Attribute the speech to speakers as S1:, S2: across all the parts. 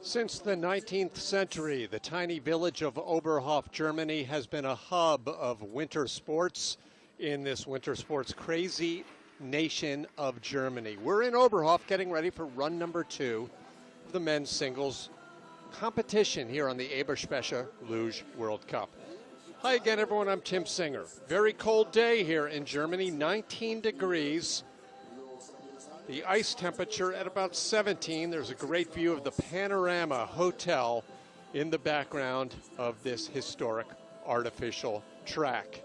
S1: Since the 19th century, the tiny village of Oberhof, Germany, has been a hub of winter sports in this winter sports crazy nation of Germany. We're in Oberhof getting ready for run number 2 of the men's singles competition here on the Eberspecher Luge World Cup. Hi again, everyone. I'm Tim Singer. Very cold day here in Germany, 19 degrees. The ice temperature at about 17. There's a great view of the Panorama Hotel in the background of this historic artificial track.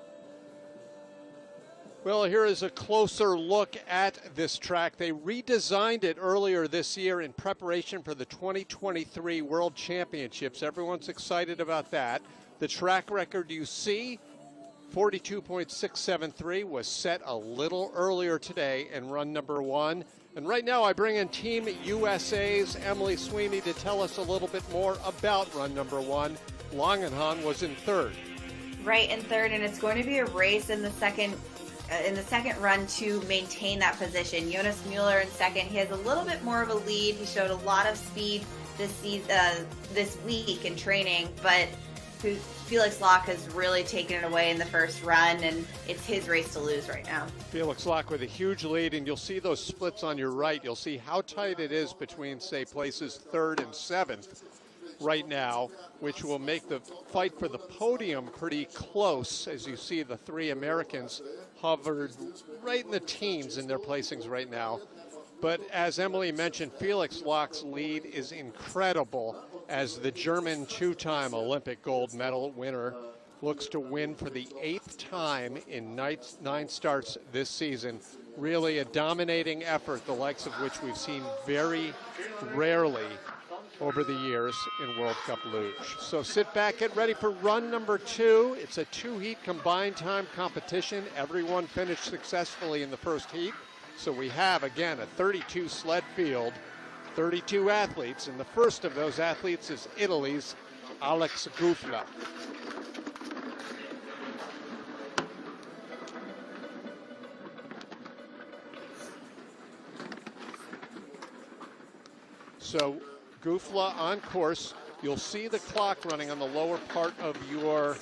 S1: Well, here is a closer look at this track. They redesigned it earlier this year in preparation for the 2023 World Championships. Everyone's excited about that. The track record you see, 42.673, was set a little earlier today in run number 1. And right now I bring in Team USA's Emily Sweeney to tell us a little bit more about run number 1. Langenhahn was in third.
S2: Right, in third, and it's going to be a race in the second run to maintain that position. Jonas Mueller in second. He has a little bit more of a lead. He showed a lot of speed this week in training, but Felix Locke has really taken it away in the first run, and it's his race to lose right now.
S1: Felix Locke with a huge lead, and you'll see those splits on your right. You'll see how tight it is between, say, places 3rd and 7th right now, which will make the fight for the podium pretty close. As you see, the 3 Americans hovered right in the teens in their placings right now. But as Emily mentioned, Felix Locke's lead is incredible as the German 2-time Olympic gold medal winner looks to win for the 8th time in 9 starts this season. Really a dominating effort, the likes of which we've seen very rarely over the years in World Cup Luge. So sit back, get ready for run number 2. It's a 2-heat combined time competition. Everyone finished successfully in the first heat. So we have, again, a 32 sled field, 32 athletes, and the first of those athletes is Italy's Alex Gufla. So Gufla on course. You'll see the clock running on the lower part of your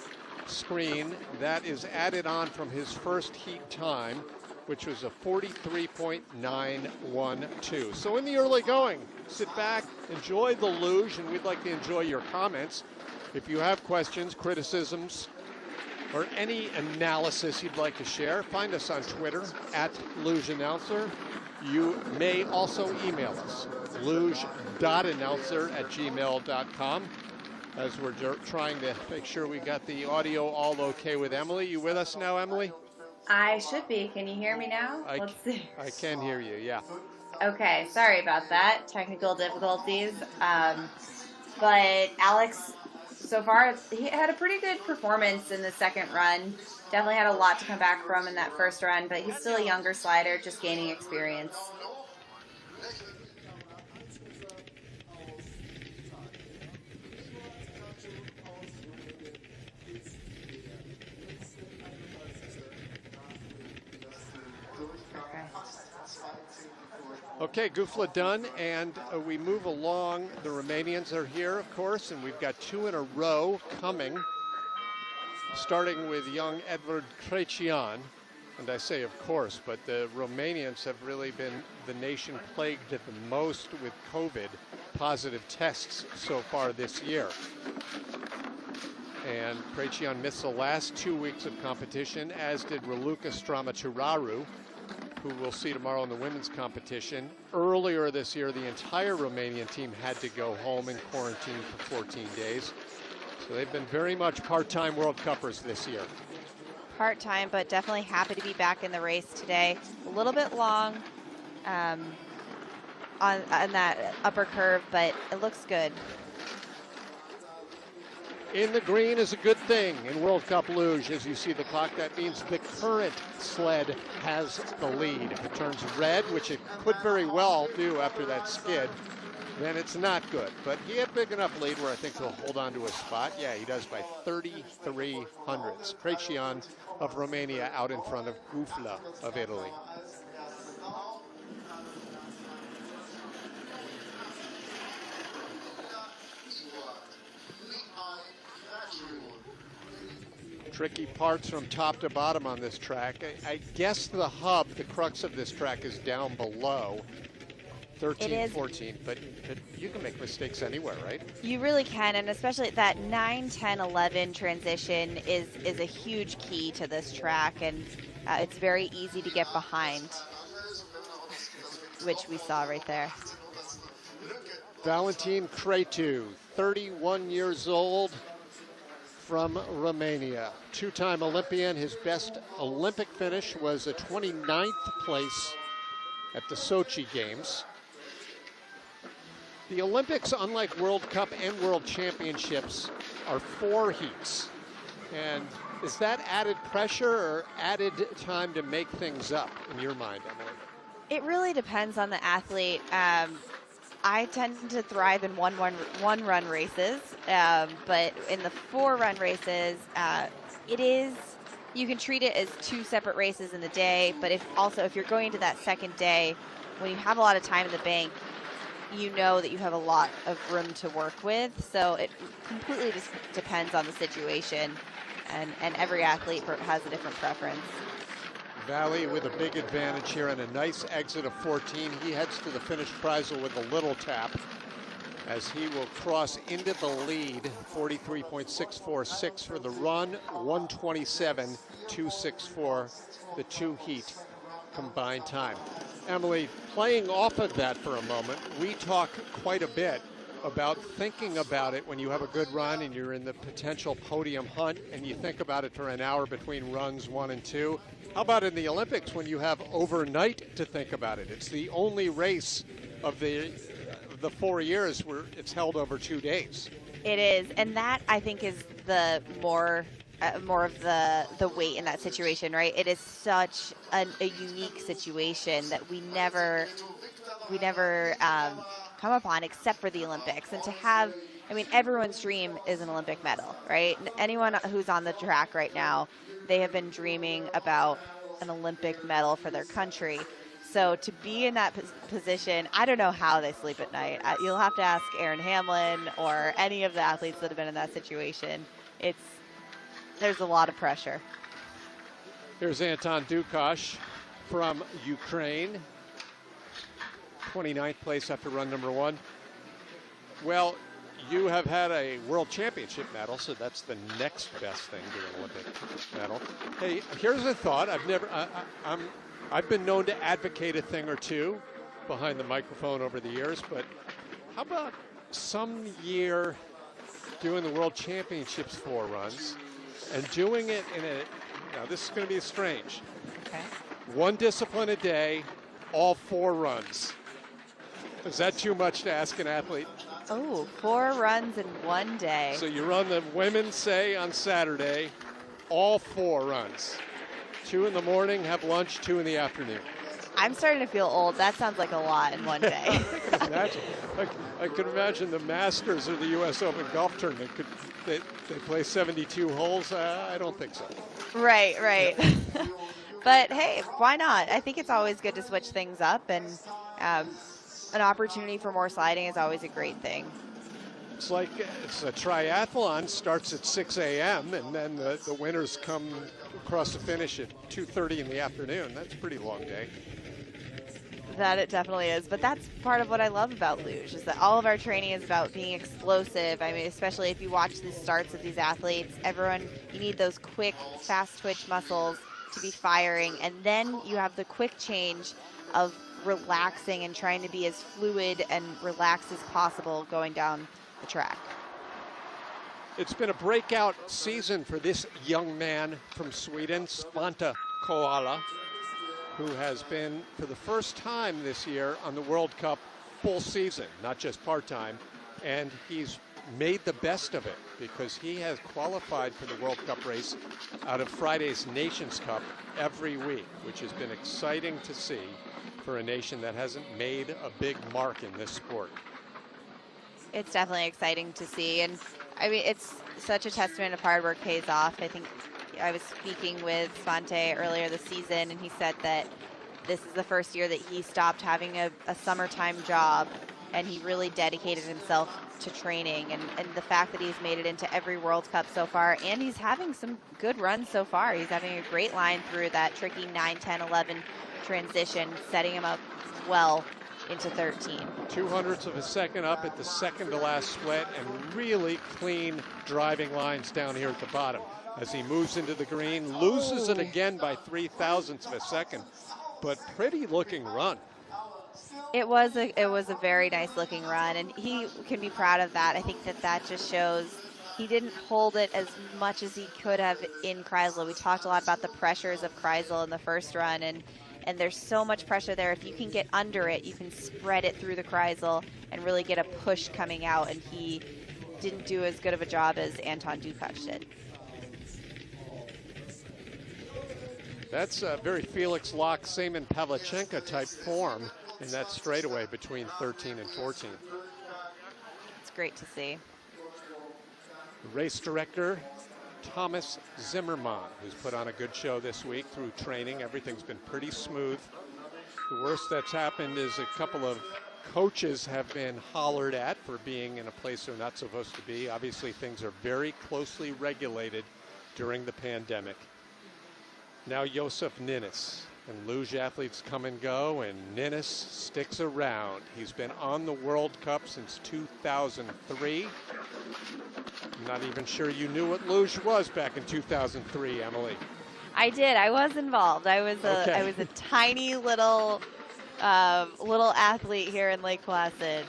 S1: screen. That is added on from his first heat time, which was a 43.912. So in the early going, sit back, enjoy the luge, and we'd like to enjoy your comments. If you have questions, criticisms, or any analysis you'd like to share, find us on Twitter at LugeAnnouncer. You may also email us, luge.announcer@gmail.com, as we're trying to make sure we got the audio all okay with Emily. You with us now, Emily?
S2: I should be. Can you hear me now? Let's see.
S1: I can hear you, yeah.
S2: Okay, sorry about that. Technical difficulties. But Alex, so far, he had a pretty good performance in the second run. Definitely had a lot to come back from in that first run, but he's still a younger slider, just gaining experience.
S1: Okay, Gufla done, and we move along. The Romanians are here, of course, and we've got 2 in a row coming, starting with young Edward Crecian. And I say, of course, but the Romanians have really been the nation plagued at the most with COVID positive tests so far this year. And Crecian missed the last 2 weeks of competition, as did Raluca Stramaturarу, who we'll see tomorrow in the women's competition. Earlier this year, the entire Romanian team had to go home and quarantine for 14 days. So they've been very much part-time World Cuppers this year.
S3: Part-time, but definitely happy to be back in the race today. A little bit long on that upper curve, but it looks good.
S1: In the green is a good thing in World Cup Luge. As you see the clock, that means the current sled has the lead. If it turns red, which it could very well do after that skid, then it's not good. But he had big enough lead where I think he'll hold on to a spot. Yeah, he does by 33 hundredths. Crecian of Romania out in front of Gufla of Italy. Tricky parts from top to bottom on this track. I guess the hub, the crux of this track, is down below 13, 14, but you can make mistakes anywhere, right?
S3: You really can, and especially that 9, 10, 11 transition is a huge key to this track, and it's very easy to get behind, which we saw right there.
S1: Valentin Cretu, 31 years old, from Romania. Two-time Olympian. His best Olympic finish was a 29th place at the Sochi Games. The Olympics, unlike World Cup and World Championships, are 4 heats. And is that added pressure or added time to make things up in your mind, Emily?
S3: It really depends on the athlete. I tend to thrive in one-run races, but in the 4-run races, you can treat it as 2 separate races in the day, but if you're going into that second day, when you have a lot of time in the bank, you know that you have a lot of room to work with, so it completely just depends on the situation, and every athlete has a different preference.
S1: Valley with a big advantage here and a nice exit of 14. He heads to the finish Kreisel with a little tap as he will cross into the lead. 43.646 for the run, 127.264 the 2 heat combined time. Emily, playing off of that for a moment, we talk quite a bit about thinking about it when you have a good run and you're in the potential podium hunt and you think about it for an hour between runs 1 and 2. How about in the Olympics when you have overnight to think about it? It's the only race of the 4 years where it's held over 2 days.
S3: It is, and that I think is the more of the weight in that situation, right? It is such a unique situation that we never come upon except for the Olympics. And to have, everyone's dream is an Olympic medal, right? Anyone who's on the track right now, they have been dreaming about an Olympic medal for their country. So to be in that position, I don't know how they sleep at night. You'll have to ask Aaron Hamlin or any of the athletes that have been in that situation. There's a lot of pressure.
S1: Here's Anton Dukach from Ukraine. 29th place after run number 1. Well, you have had a world championship medal, so that's the next best thing to an Olympic medal. Hey, here's a thought. I've been known to advocate a thing or two behind the microphone over the years, but how about some year doing the world championships 4 runs and doing it now this is going to be strange.
S3: Okay. 1
S1: discipline a day, all 4 runs. Is that too much to ask an athlete?
S3: Oh, 4 runs in 1 day.
S1: So you run the women's, say, on Saturday, all 4 runs. 2 in the morning, have lunch, 2 in the afternoon.
S3: I'm starting to feel old. That sounds like a lot in 1 day.
S1: I can imagine the Masters or the U.S. Open golf tournament. They play 72 holes? I don't think so.
S3: Right. But hey, why not? I think it's always good to switch things up, and an opportunity for more sliding is always a great thing.
S1: It's like it's a triathlon, starts at 6 a.m. and then the winners come across the finish at 2:30 in the afternoon. That's a pretty long day.
S3: That it definitely is, but that's part of what I love about Luge, is that all of our training is about being explosive. Especially if you watch the starts of these athletes, you need those quick, fast twitch muscles to be firing, and then you have the quick change of relaxing and trying to be as fluid and relaxed as possible going down the track.
S1: It's been a breakout season for this young man from Sweden, Svante Koala, who has been for the first time this year on the World Cup full season, not just part-time, and he's made the best of it because he has qualified for the World Cup race out of Friday's Nations Cup every week, which has been exciting to see for a nation that hasn't made a big mark in this sport.
S3: It's definitely exciting to see, and it's such a testament of hard work pays off. I think I was speaking with Svante earlier this season, and he said that this is the first year that he stopped having a summertime job and he really dedicated himself to training, and the fact that he's made it into every World Cup so far, and he's having some good runs so far. He's having a great line through that tricky 9, 10, 11 transition, setting him up well into 13. 200ths
S1: of a second up at the second to last split, and really clean driving lines down here at the bottom. As he moves into the green, loses it again by 0.003 of a second, but pretty looking run.
S3: It was a very nice looking run, and he can be proud of that. I think that just shows he didn't hold it as much as he could have in Kreisel. We talked a lot about the pressures of Kreisel in the first run, and there's so much pressure there. If you can get under it, you can spread it through the Kreisel and really get a push coming out, and he didn't do as good of a job as Anton Dukach did.
S1: That's a very Felix Locke, Seaman Pavlichenko type form in that straightaway between 13 and 14.
S3: It's great to see.
S1: Race director Thomas Zimmermann, who's put on a good show this week through training. Everything's been pretty smooth. The worst that's happened is a couple of coaches have been hollered at for being in a place they're not supposed to be. Obviously, things are very closely regulated during the pandemic. Now Josef Ninnis. And Luge athletes come and go, and Ninnis sticks around. He's been on the World Cup since 2003. I'm not even sure you knew what Luge was back in 2003, Emily.
S3: I did. I was involved. I was a tiny little athlete here in Lake Placid.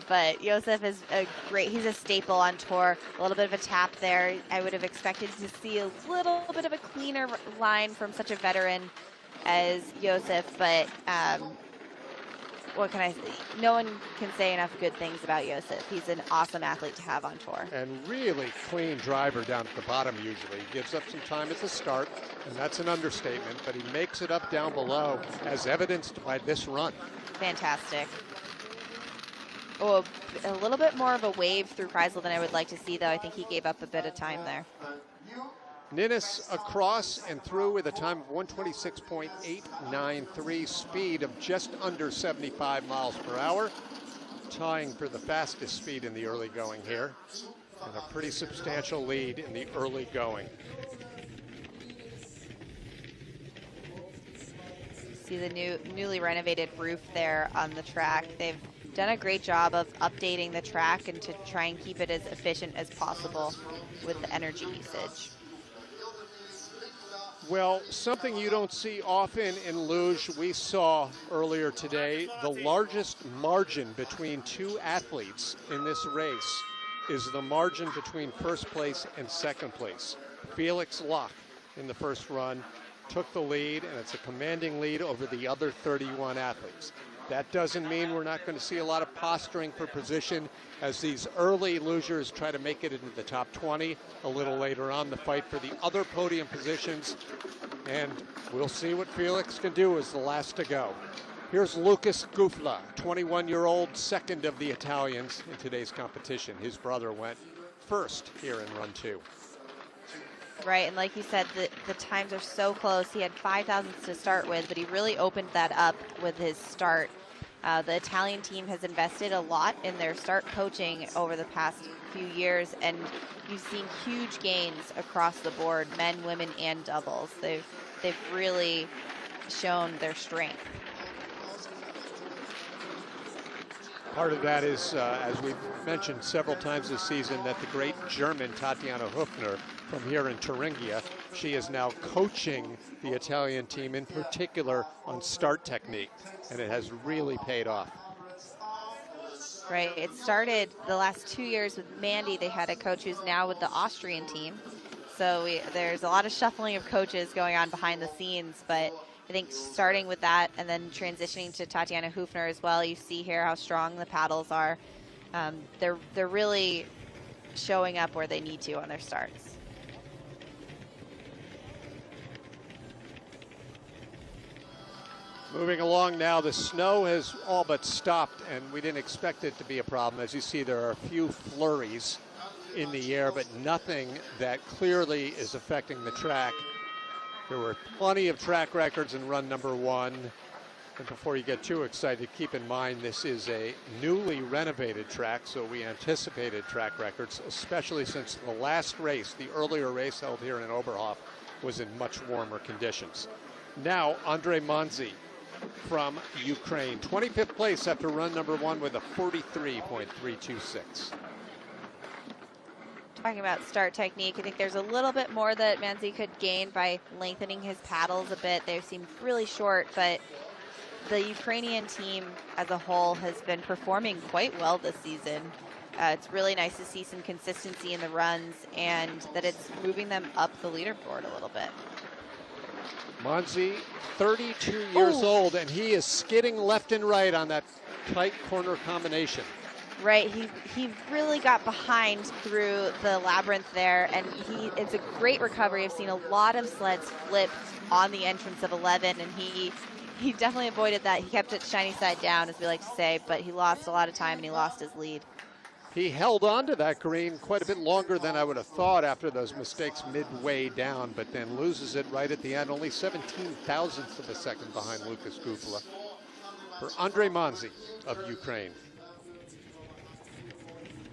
S3: But Josef is he's a staple on tour. A little bit of a tap there. I would have expected to see a little bit of a cleaner line from such a veteran as Josef, but what can I say? No one can say enough good things about Josef. He's an awesome athlete to have on tour.
S1: And really clean driver down at the bottom usually. He gives up some time at the start, and that's an understatement, but he makes it up down below, as evidenced by this run.
S3: Fantastic. Oh, a little bit more of a wave through Kreisel than I would like to see, though. I think he gave up a bit of time there.
S1: Ninnis across and through with a time of 126.893, speed of just under 75 miles per hour, tying for the fastest speed in the early going here, and a pretty substantial lead in the early going.
S3: See the newly renovated roof there on the track. They've done a great job of updating the track and to try and keep it as efficient as possible with the energy usage.
S1: Well, something you don't see often in Luge, we saw earlier today, the largest margin between two athletes in this race is the margin between first place and second place. Felix Locke in the first run took the lead, and it's a commanding lead over the other 31 athletes. That doesn't mean we're not going to see a lot of posturing for position as these early losers try to make it into the top 20. A little later on, the fight for the other podium positions. And we'll see what Felix can do as the last to go. Here's Lucas Gufla, 21-year-old, second of the Italians in today's competition. His brother went first here in run 2.
S3: Right, and like you said, the times are so close. He had 5 thousandths to start with, but he really opened that up with his start. The Italian team has invested a lot in their start coaching over the past few years, and you've seen huge gains across the board, men, women, and doubles. They've really shown their strength.
S1: Part of that is, as we've mentioned several times this season, that the great German Tatjana Höfner from here in Thuringia, she is now coaching the Italian team, in particular on start technique, and it has really paid off.
S3: Right, it started the last 2 years with Mandy. They had a coach who's now with the Austrian team. So there's a lot of shuffling of coaches going on behind the scenes, but I think starting with that and then transitioning to Tatjana Höfner as well, you see here how strong the paddles are. They're really showing up where they need to on their starts.
S1: Moving along now, the snow has all but stopped, and we didn't expect it to be a problem. As you see, there are a few flurries in the air, but nothing that clearly is affecting the track. There were plenty of track records in run number 1. And before you get too excited, keep in mind this is a newly renovated track, so we anticipated track records, especially since the last race, the earlier race held here in Oberhof, was in much warmer conditions. Now, Andre Manzi from Ukraine, 25th place after run number 1 with a 43.326.
S3: Talking about start technique, I think there's a little bit more that Manzi could gain by lengthening his paddles a bit. They seem really short, but the Ukrainian team as a whole has been performing quite well this season. It's really nice to see some consistency in the runs and that it's moving them up the leaderboard a little bit.
S1: Manzi, 32 years old, and he is skidding left and right on that tight corner combination.
S3: Right, he really got behind through the labyrinth there, and it's a great recovery. I've seen a lot of sleds flip on the entrance of 11, and he definitely avoided that. He kept it shiny side down, as we like to say, but he lost a lot of time and he lost his lead.
S1: He held on to that green quite a bit longer than I would have thought after those mistakes midway down, but then loses it right at the end, only 17 thousandths of a second behind Lucas Gufula. For Andre Manzi of Ukraine.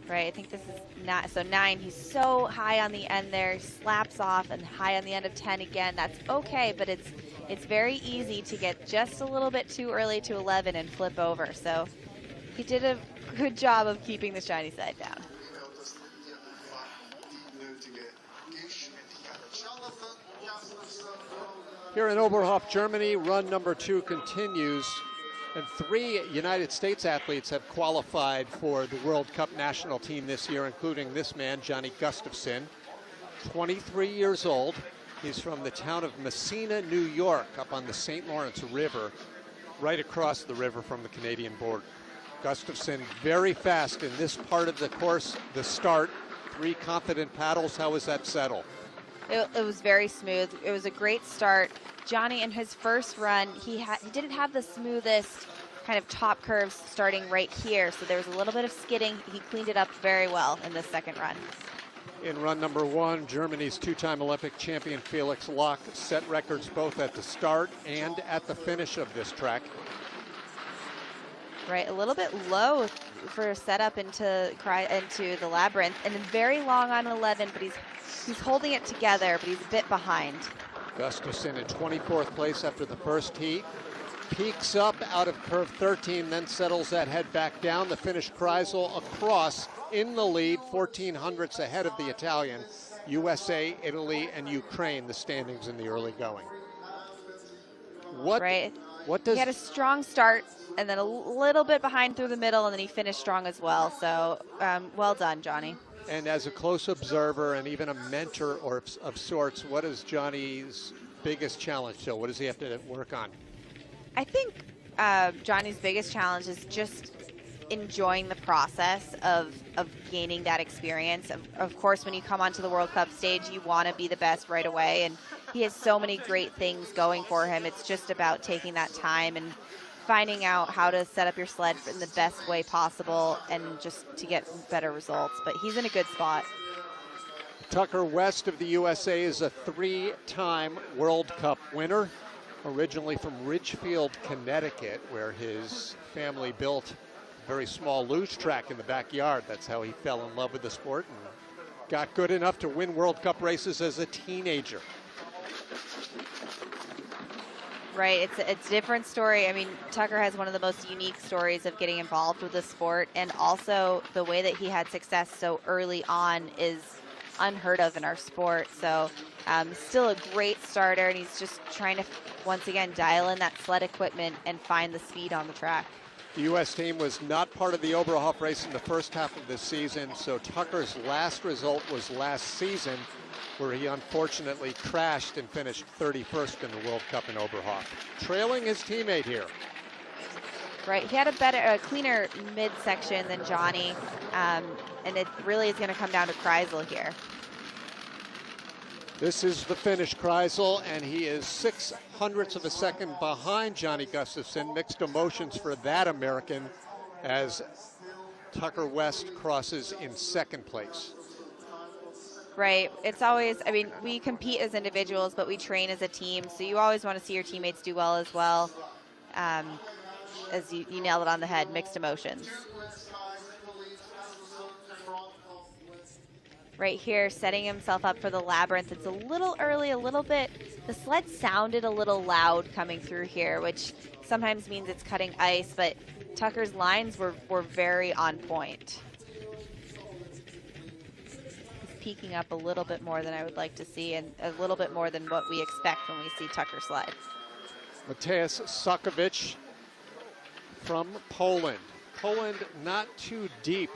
S3: Right, I think this is not, so 9, he's so high on the end there, slaps off and high on the end of 10 again. That's okay, but it's very easy to get just a little bit too early to 11 and flip over. So he did a good job of keeping the shiny side down.
S1: Here in Oberhof, Germany, run number 2 continues. And 3 United States athletes have qualified for the World Cup national team this year, including this man, Johnny Gustafson, 23 years old. He's from the town of Messina, New York, up on the St. Lawrence River, right across the river from the Canadian border. Gustafson very fast in this part of the course, the start. 3 confident paddles. How was that settle?
S3: It was very smooth. It was a great start. Johnny, in his first run, he didn't have the smoothest kind of top curves starting right here, so there was a little bit of skidding. He cleaned it up very well in the second run.
S1: In run number 1, Germany's 2-time Olympic champion Felix Locke set records both at the start and at the finish of this track.
S3: Right, a little bit low for a setup into the labyrinth, and then very long on 11, but he's holding it together, but he's a bit behind.
S1: Gustafson in 24th place after the first heat. Peaks up out of curve 13, then settles that head back down. The Finnish Kreisel across in the lead, 14 hundredths ahead of the Italian. USA, Italy, and Ukraine, the standings in the early going. What does...
S3: He had a strong start, and then a little bit behind through the middle, and then he finished strong as well. So well done, Johnny.
S1: And as a close observer and even a mentor of sorts, what is Johnny's biggest challenge still? What does he have to work on?
S3: I think Johnny's biggest challenge is just enjoying the process of gaining that experience. Of course, when you come onto the World Cup stage, you want to be the best right away, and he has so many great things going for him. It's just about taking that time and finding out how to set up your sled in the best way possible and just to get better results. But he's in a good spot.
S1: Tucker West of the USA is a 3-time World Cup winner, originally from Ridgefield, Connecticut, where his family built a very small luge track in the backyard. That's how he fell in love with the sport and got good enough to win World Cup races as a teenager.
S3: Right, it's a different story. I mean, Tucker has one of the most unique stories of getting involved with the sport, and also the way that he had success so early on is unheard of in our sport. So still a great starter, and he's just trying to, once again, dial in that sled equipment and find the speed on the track.
S1: The U.S. team was not part of the Oberhof race in the first half of this season, so Tucker's last result was last season, where he unfortunately crashed and finished 31st in the World Cup in Oberhof, trailing his teammate here.
S3: Right, he had a cleaner midsection than Johnny, and it really is going to come down to Kreisel here.
S1: This is the Finnish Kreisel, and he is 6 hundredths of a second behind Johnny Gustafson. Mixed emotions for that American as Tucker West crosses in second place.
S3: Right, it's always, I mean, we compete as individuals, but we train as a team, so you always want to see your teammates do well as well. as you nailed it on the head, mixed emotions. Right here, setting himself up for the labyrinth. It's a little early, a little bit. The sled sounded a little loud coming through here, which sometimes means it's cutting ice, but Tucker's lines were very on point. He's peaking up a little bit more than I would like to see, and a little bit more than what we expect when we see Tucker sled.
S1: Mateusz Sokovic from Poland. Poland not too deep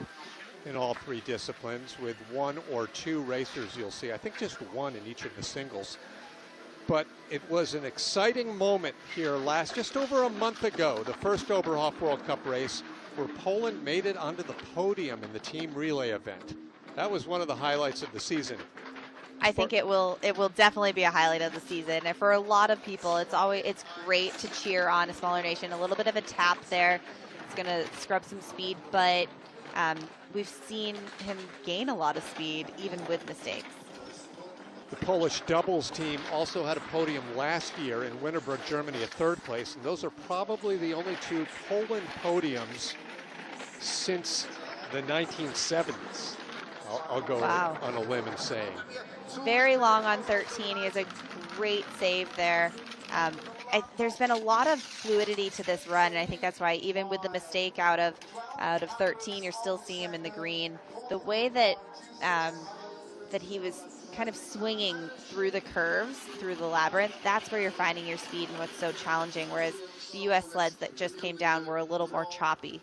S1: in all three disciplines, with one or two racers you'll see. I think just one in each of the singles. But it was an exciting moment here just over a month ago, the first Oberhof World Cup race, where Poland made it onto the podium in the team relay event. That was one of the highlights of the season.
S3: I think it will definitely be a highlight of the season. And for a lot of people, it's great to cheer on a smaller nation. A little bit of a tap there. It's going to scrub some speed, but we've seen him gain a lot of speed, even with mistakes.
S1: The Polish doubles team also had a podium last year in Winterberg, Germany, at third place, and those are probably the only two Poland podiums since the 1970s. I'll go on a limb and say.
S3: Very long on 13. He has a great save there. There's been a lot of fluidity to this run, and I think that's why even with the mistake out of 13, you're still seeing him in the green. The way that that he was kind of swinging through the curves, through the labyrinth, that's where you're finding your speed and what's so challenging, whereas the U.S. sleds that just came down were a little more choppy.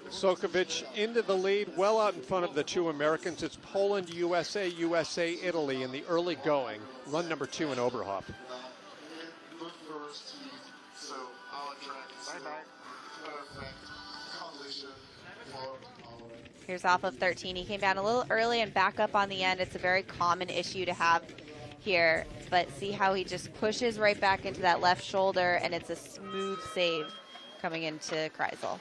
S1: Sokovic into the lead, well out in front of the two Americans. It's Poland, USA, USA, Italy in the early going. Run number 2 in Oberhof.
S3: Here's off of 13. He came down a little early and back up on the end. It's a very common issue to have here, but see how he just pushes right back into that left shoulder, and it's a smooth save coming into Kreisel.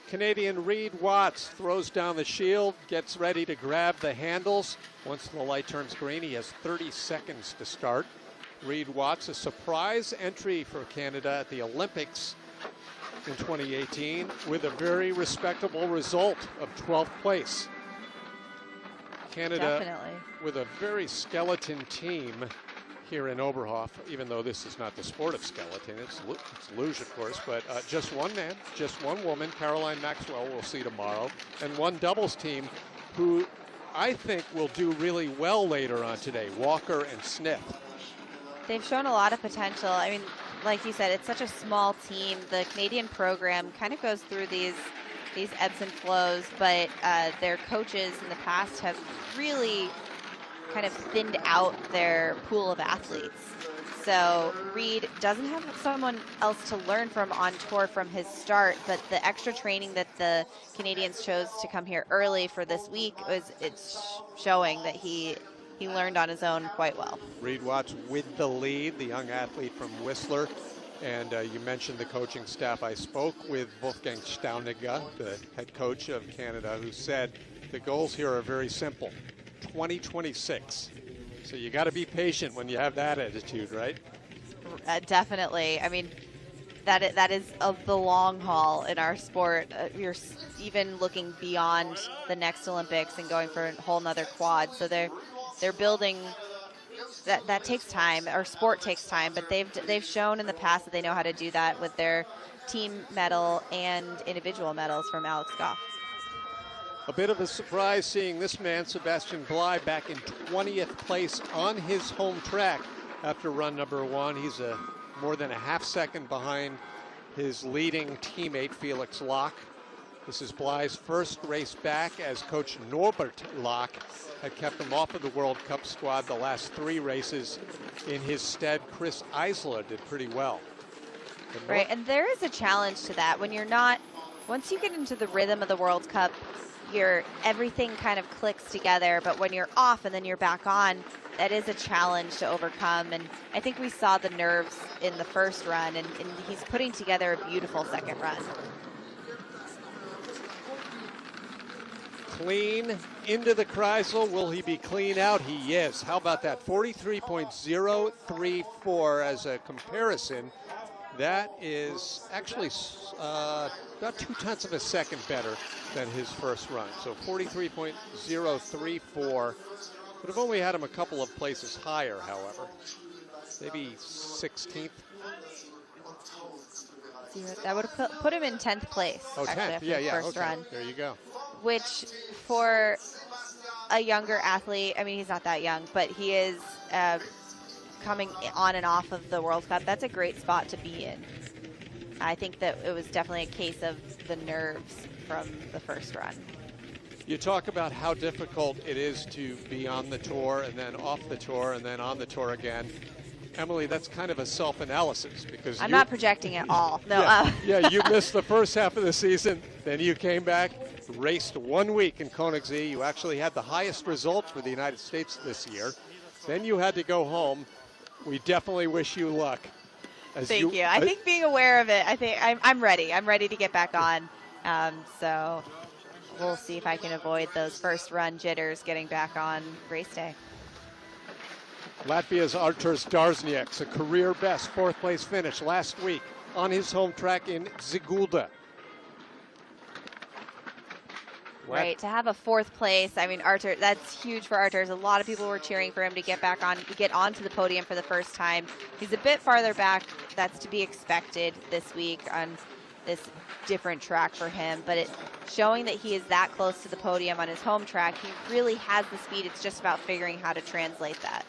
S1: Canadian Reed Watts throws down the shield, gets ready to grab the handles. Once the light turns green, he has 30 seconds to start. Reed Watts, a surprise entry for Canada at the Olympics in 2018 with a very respectable result of 12th place. Canada
S3: Definitely.
S1: with a very skeleton team here in Oberhof, even though this is not the sport of skeleton. It's luge, of course, but just one man, just one woman, Caroline Maxwell, we'll see tomorrow, and one doubles team who I think will do really well later on today, Walker and Smith.
S3: They've shown a lot of potential. I mean, like you said, it's such a small team. The Canadian program kind of goes through these ebbs and flows, but their coaches in the past have really kind of thinned out their pool of athletes. So Reed doesn't have someone else to learn from on tour from his start, but the extra training that the Canadians chose to come here early for this week it's showing that he learned on his own quite well.
S1: Reed Watts with the lead, the young athlete from Whistler. And you mentioned the coaching staff. I spoke with Wolfgang Stauniga, the head coach of Canada, who said the goals here are very simple. 2026. So you got to be patient when you have that attitude, right?
S3: Definitely. I mean, that is of the long haul in our sport. You're even looking beyond the next Olympics and going for a whole nother quad. So they're building. That takes time. Our sport takes time, but they've shown in the past that they know how to do that with their team medal and individual medals from Alex Goff.
S1: A bit of a surprise seeing this man, Sebastian Bly, back in 20th place on his home track after run number 1. He's more than a half second behind his leading teammate, Felix Locke. This is Bly's first race back, as coach Norbert Locke had kept him off of the World Cup squad the last 3 races. In his stead, Chris Eisler did pretty well.
S3: Right, and there is a challenge to that. When you're not, once you get into the rhythm of the World Cup, everything kind of clicks together, but when you're off and then you're back on, that is a challenge to overcome. And I think we saw the nerves in the first run, and he's putting together a beautiful second run.
S1: Clean into the Kreisel. Will he be clean out? He is. How about that? 43.034 as a comparison. That is actually about 0.2 of a second better than his first run. So 43.034. Would have only had him a couple of places higher, however. Maybe 16th.
S3: That would have put him in 10th place.
S1: Oh,
S3: actually,
S1: 10th.
S3: after
S1: Yeah,
S3: the
S1: yeah.
S3: first
S1: Okay.
S3: run.
S1: There you go.
S3: Which, for a younger athlete, I mean, he's not that young, but he is coming on and off of the World Cup. That's a great spot to be in. I think that it was definitely a case of the nerves from the first run.
S1: You talk about how difficult it is to be on the tour and then off the tour and then on the tour again. Emily, that's kind of a self-analysis because
S3: I'm not projecting at all. No.
S1: Yeah, you missed the first half of the season. Then you came back, raced 1 week in Königssee. You actually had the highest result for the United States this year. Then you had to go home. We definitely wish you luck.
S3: Thank you. I think being aware of it, I think I'm ready. I'm ready to get back on. So we'll see if I can avoid those first run jitters getting back on race day.
S1: Latvia's Arturs Darznieks, a career best fourth place finish last week on his home track in Sigulda.
S3: Right, to have a fourth place, I mean, Artur, that's huge for Arturs. A lot of people were cheering for him to get onto the podium for the first time. He's a bit farther back. That's to be expected this week on this different track for him, but showing that he is that close to the podium on his home track, he really has the speed. It's just about figuring how to translate that.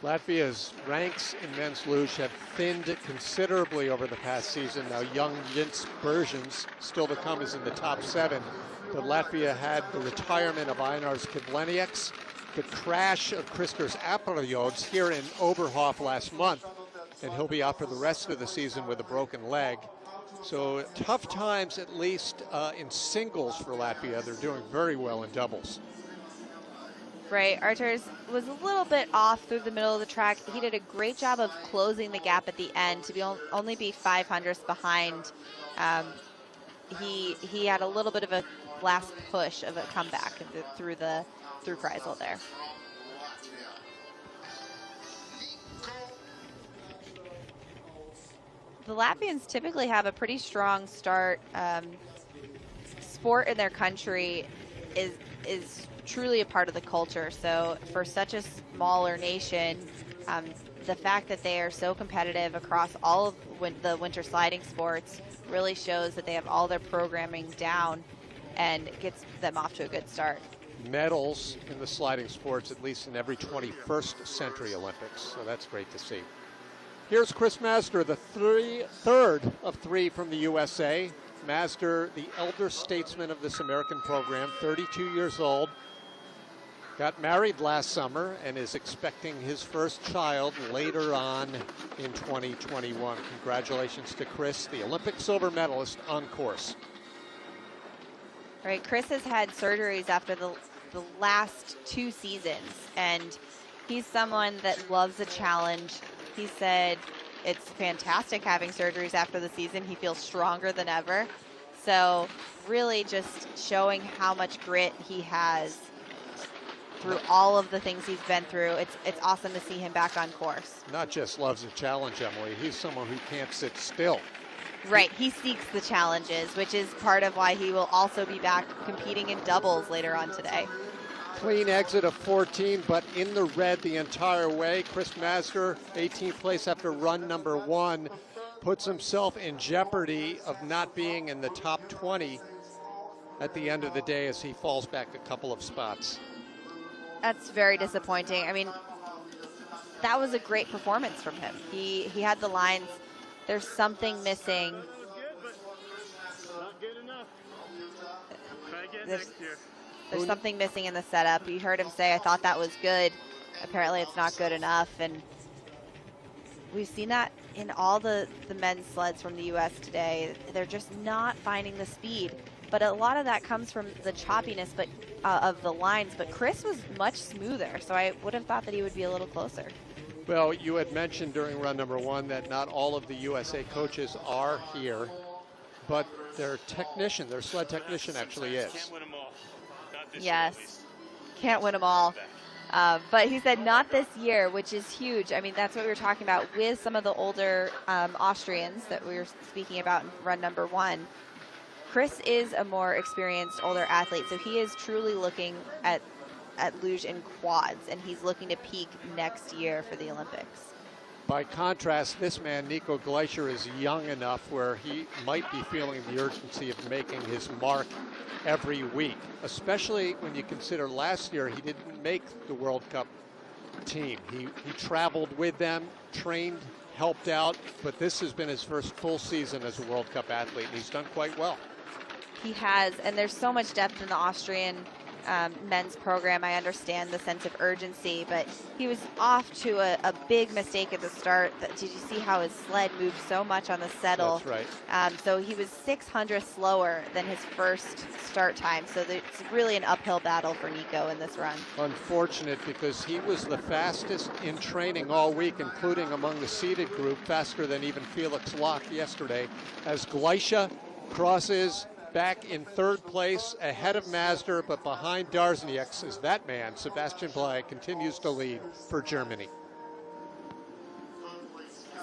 S1: Latvia's ranks in men's luge have thinned considerably over the past season. Now young Jens Bergens, still to come, is in the top 7. But Latvia had the retirement of Einars Kivlenieks, the crash of Kristers Apeljods here in Oberhof last month, and he'll be out for the rest of the season with a broken leg. So tough times, at least in singles for Latvia. They're doing very well in doubles.
S3: Right, Arturs was a little bit off through the middle of the track. He did a great job of closing the gap at the end to only be 500ths behind. He had a little bit of a last push of a comeback through Kreisel there. The Latvians typically have a pretty strong start. Sport in their country is truly a part of the culture. So for such a smaller nation, the fact that they are so competitive across all of the winter sliding sports really shows that they have all their programming down and gets them off to a good start.
S1: Medals in the sliding sports, at least in every 21st century Olympics, so that's great to see. Here's Chris Masder, the third of 3 from the USA. Masder, the elder statesman of this American program, 32 years old, got married last summer and is expecting his first child later on in 2021. Congratulations to Chris, the Olympic silver medalist on course.
S3: Right, Chris has had surgeries after the last 2 seasons, and he's someone that loves a challenge. He said it's fantastic having surgeries after the season. He feels stronger than ever. So really just showing how much grit he has through all of the things he's been through. It's awesome to see him back on course.
S1: Not just loves a challenge, Emily. He's someone who can't sit still.
S3: Right, he seeks the challenges, which is part of why he will also be back competing in doubles later on today.
S1: Clean exit of 14, but in the red the entire way. Chris Masder, 18th place after run number 1, puts himself in jeopardy of not being in the top 20 at the end of the day as he falls back a couple of spots.
S3: That's very disappointing. I mean, that was a great performance from him. He had the lines. There's something missing. There's something missing in the setup. You heard him say, I thought that was good. Apparently it's not good enough. And we've seen that in all the men's sleds from the U.S. today. They're just not finding the speed. But a lot of that comes from the choppiness of the lines. But Chris was much smoother, so I would have thought that he would be a little closer.
S1: Well, you had mentioned during run number 1 that not all of the USA coaches are here, but their sled technician actually is.
S3: Yes, can't win them all. But he said not this year, which is huge. I mean, that's what we were talking about with some of the older Austrians that we were speaking about in run number 1. Chris is a more experienced, older athlete, so he is truly looking at luge in quads, and he's looking to peak next year for the Olympics.
S1: By contrast, this man, Nico Gleicher, is young enough where he might be feeling the urgency of making his mark every week, especially when you consider last year he didn't make the World Cup team. He traveled with them, trained, helped out, but this has been his first full season as a World Cup athlete, and he's done quite well.
S3: He has, and there's so much depth in the Austrian men's program. I understand the sense of urgency, but he was off to a big mistake at the start. Did you see how his sled moved so much on the settle?
S1: That's right.
S3: So he was 600 slower than his first start time. So it's really an uphill battle for Nico in this run.
S1: Unfortunate, because he was the fastest in training all week, including among the seeded group, faster than even Felix Locke yesterday, as Gleicher crosses back in 3rd place, ahead of Mazder, but behind Darznieks, as that man, Sebastian Blei, continues to lead for Germany.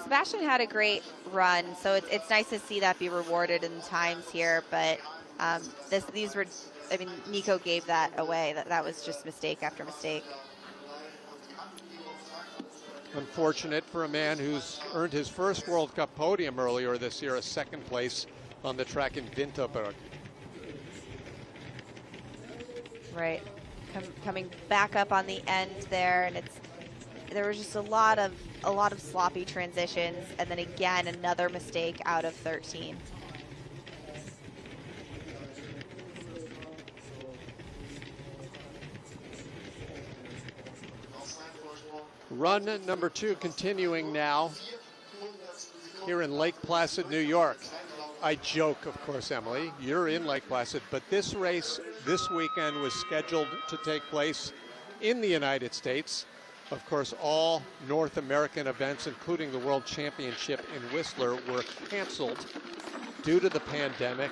S3: Sebastian had a great run, so it's nice to see that be rewarded in times here, but these were, I mean, Nico gave that away. That was just mistake after mistake.
S1: Unfortunate for a man who's earned his first World Cup podium earlier this year, a 2nd place on the track in Winterberg.
S3: Right, coming back up on the end there, and there was just a lot of sloppy transitions, and then again another mistake out of 13.
S1: Run number 2 continuing now here in Lake Placid, New York. I joke, of course, Emily, you're in Lake Placid, but this race this weekend was scheduled to take place in the United States. Of course, all North American events, including the World Championship in Whistler, were canceled due to the pandemic.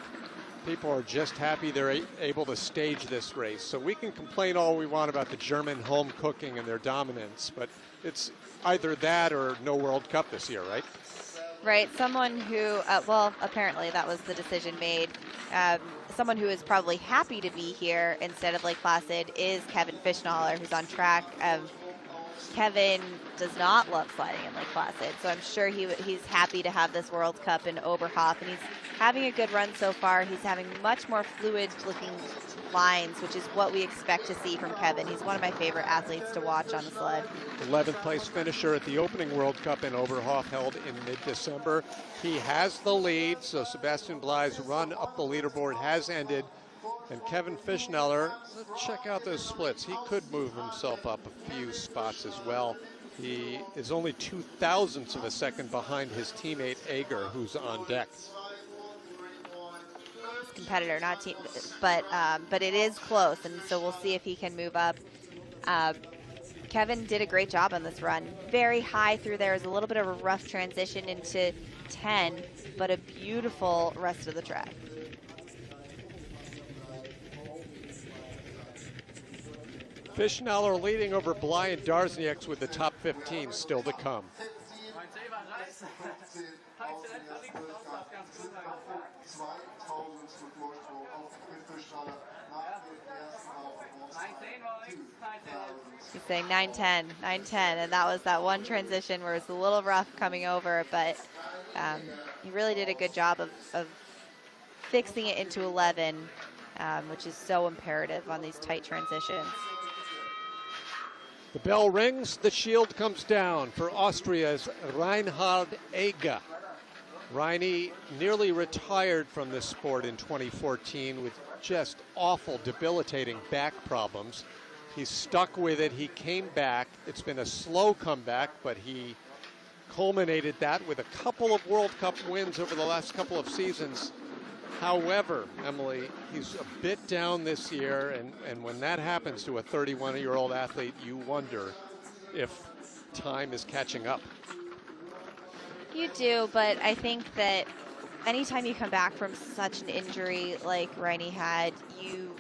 S1: People are just happy they're able to stage this race. So we can complain all we want about the German home cooking and their dominance, but it's either that or no World Cup this year, right?
S3: Right, someone who, well, apparently that was the decision made. Someone who is probably happy to be here instead of Lake Placid is Kevin Fischnaller, who's on track. Kevin does not love sliding in Lake Placid, so I'm sure he's happy to have this World Cup in Oberhof, and he's having a good run so far. He's having much more fluid-looking lines, which is what we expect to see from Kevin. He's one of my favorite athletes to watch on the sled.
S1: 11th place finisher at the opening World Cup in Oberhof, held in mid-December. He has the lead, so Sebastian Blei's run up the leaderboard has ended. And Kevin Fischnaller, let's check out those splits. He could move himself up a few spots as well. He is only 0.02 of a second behind his teammate Ager, who's on deck.
S3: Competitor, not team, but it is close, and so we'll see if he can move up. Kevin did a great job on this run. Very high through there. Is a little bit of a rough transition into 10, but a beautiful rest of the track.
S1: Fischnaller leading over Blei and Darznieks with the top 15 still to come. He's
S3: saying 9:10, 9:10, and that was that one transition where it's a little rough coming over, but he really did a good job of fixing it into 11, which is so imperative on these tight transitions.
S1: The bell rings, the shield comes down for Austria's Reinhard Eger. Reini nearly retired from this sport in 2014 with just awful, debilitating back problems. He stuck with it, he came back. It's been a slow comeback, but he culminated that with a couple of World Cup wins over the last couple of seasons. However, Emily, he's a bit down this year, and when that happens to a 31-year-old athlete, you wonder if time is catching up.
S3: You do, but I think that anytime you come back from such an injury like Reini had, you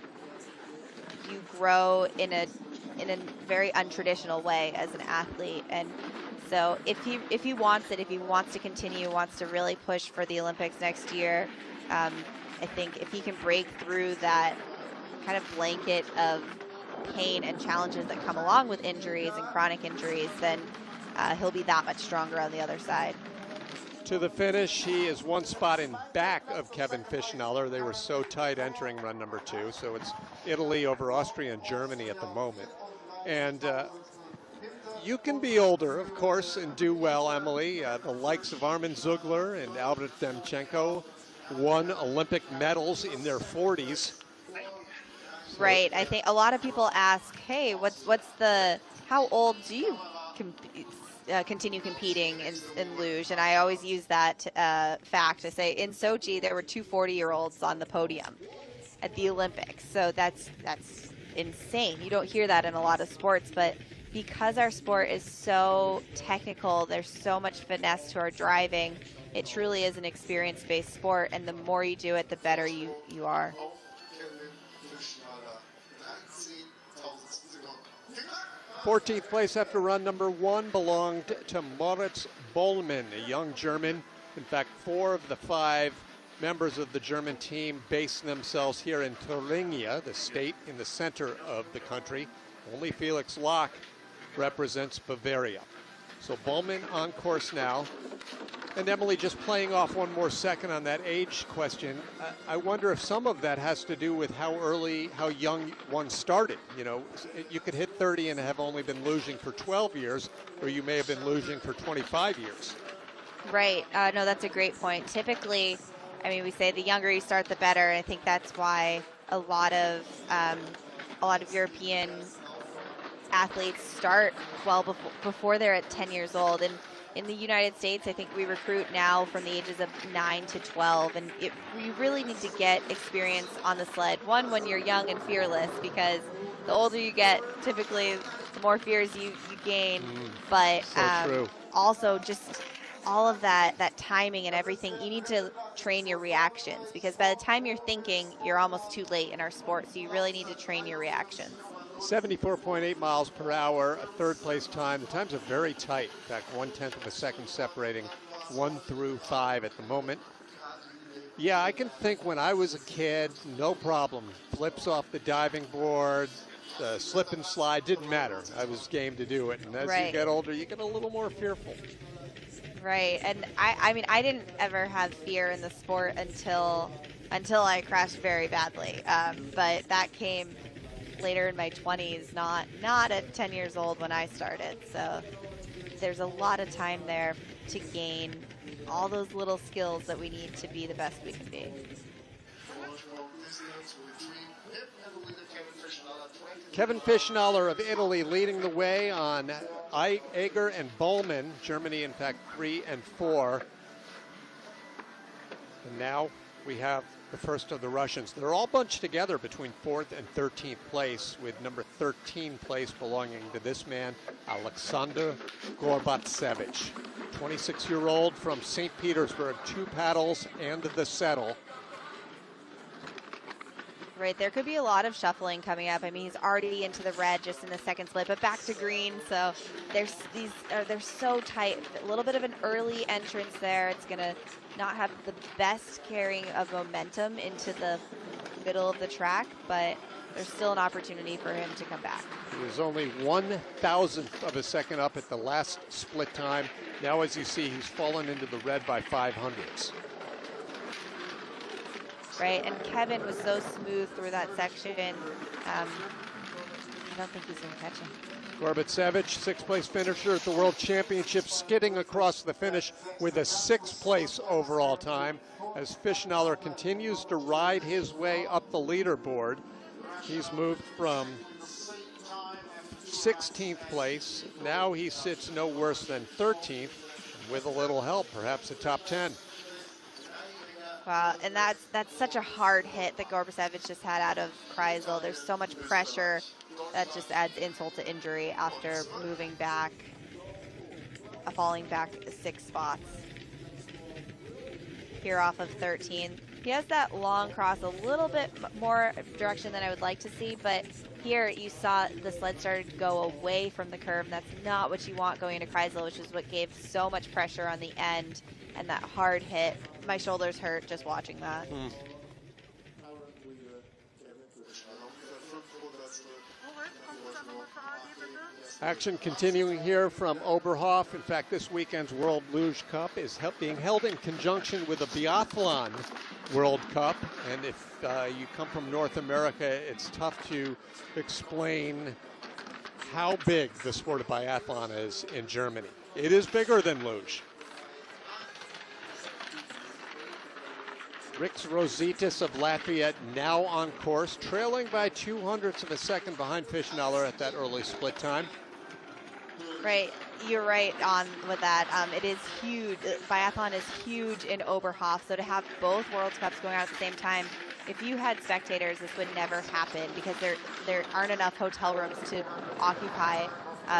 S3: you grow in a very untraditional way as an athlete. And so if he wants it, if he wants to continue, wants to really push for the Olympics next year, I think if he can break through that kind of blanket of pain and challenges that come along with injuries and chronic injuries, then he'll be that much stronger on the other side.
S1: To the finish, he is one spot in back of Kevin Fischnaller. They were so tight entering run number 2, so it's Italy over Austria and Germany at the moment. And you can be older, of course, and do well, Emily. The likes of Armin Zugler and Albert Demchenko won Olympic medals in their 40s. So,
S3: right. I think a lot of people ask, hey, how old do you continue competing in luge? And I always use that fact to say in Sochi there were 2 40-year-olds on the podium at the Olympics. So that's insane. You don't hear that in a lot of sports, but because our sport is so technical, there's so much finesse to our driving, it truly is an experience-based sport, and the more you do it, the better you are.
S1: 14th place after run number 1 belonged to Moritz Bollmann, a young German. In fact, 4 of the 5 members of the German team based themselves here in Thuringia, the state in the center of the country. Only Felix Lach represents Bavaria. So Bollmann on course now. And Emily, just playing off one more second on that age question, I wonder if some of that has to do with how young one started. You know, you could hit 30 and have only been luging for 12 years, or you may have been luging for 25 years.
S3: Right. No, that's a great point. Typically, I mean, we say the younger you start, the better. And I think that's why a lot of European athletes start well before they're at 10 years old. And in the United States, I think we recruit now from the ages of 9 to 12, and you really need to get experience on the sled. One, when you're young and fearless, because the older you get, typically the more fears you gain. But
S1: so true.
S3: Also just all of that timing and everything, you need to train your reactions, because by the time you're thinking, you're almost too late in our sport. So you really need to train your reactions.
S1: 74.8 miles per hour, a 3rd place time. The times are very tight. In fact, 1/10 of a second separating 1 through 5 at the moment. Yeah, I can think when I was a kid, no problem. Flips off the diving board, slip and slide, didn't matter. I was game to do it. And as you get older, you get a little more fearful.
S3: Right, and I mean, I didn't ever have fear in the sport until I crashed very badly. But that came later in my 20s, not at 10 years old when I started. So there's a lot of time there to gain all those little skills that we need to be the best we can be.
S1: Kevin Fischnaller of Italy leading the way on Eger and Bollmann. Germany, in fact, 3 and 4. And now we have the first of the Russians. They're all bunched together between 4th and 13th place, with number 13 place belonging to this man, Alexander Gorbachev, 26-year-old from St. Petersburg, 2 paddles and the settle.
S3: Right, there could be a lot of shuffling coming up. I mean, he's already into the red just in the second split, but back to green. So they're so tight. A little bit of an early entrance there. It's going to not have the best carrying of momentum into the middle of the track, but there's still an opportunity for him to come back.
S1: He was only 1/1000th of a second up at the last split time. Now, as you see, he's fallen into the red by 500ths.
S3: Right, and Kevin was so smooth through that section. I don't think he's going to catch him.
S1: Gorbachev, 6th place finisher at the World Championship, skidding across the finish with a 6th place overall time as Fischnaller continues to ride his way up the leaderboard. He's moved from 16th place. Now he sits no worse than 13th with a little help, perhaps a top 10.
S3: Wow, and that's such a hard hit that Gorbachev just had out of Kreisel. There's so much pressure that just adds insult to injury after moving back, falling back 6 spots. Here off of 13th. He has that long cross a little bit more direction than I would like to see, but here you saw the sled started to go away from the curve. That's not what you want going into Kreisel, which is what gave so much pressure on the end and that hard hit. My shoulders hurt just watching that.
S1: Action continuing here from Oberhof. In fact, this weekend's World Luge Cup is being held in conjunction with the Biathlon World Cup. And if you come from North America, it's tough to explain how big the sport of biathlon is in Germany. It is bigger than luge. Riks Rositas of Latvia now on course, trailing by 0.02 of a second behind Fischnaller at that early split time.
S3: Right, you're right on with that. It is huge. Biathlon is huge in Oberhof, so to have both World Cups going on at the same time, if you had spectators, this would never happen because there aren't enough hotel rooms to occupy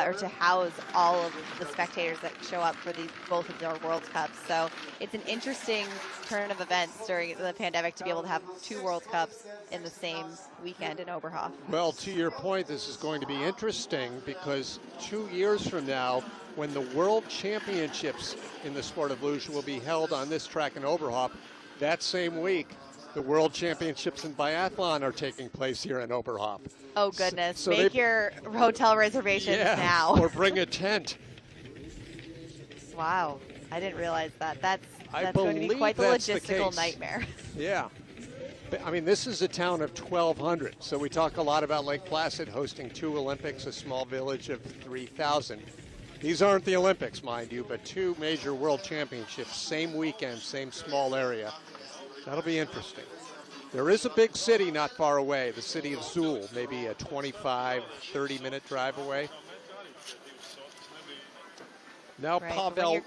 S3: or to house all of the spectators that show up for both of their World Cups. So it's an interesting turn of events during the pandemic to be able to have two World Cups in the same weekend in Oberhof.
S1: Well, to your point, this is going to be interesting because 2 years from now, when the World Championships in the sport of luge will be held on this track in Oberhof, that same week, the World Championships in biathlon are taking place here in Oberhof.
S3: Oh, goodness.
S1: So
S3: make your hotel reservations now.
S1: Or bring a tent.
S3: Wow. I didn't realize that. That's going to be quite the logistical nightmare.
S1: Yeah. I mean, this is a town of 1,200. So we talk a lot about Lake Placid hosting 2 Olympics, a small village of 3,000. These aren't the Olympics, mind you, but 2 major world championships, same weekend, same small area. That'll be interesting. There is a big city not far away, the city of Zuul, maybe a 25, 30-minute drive away. Now
S3: right,
S1: Pavel.
S3: Sorry.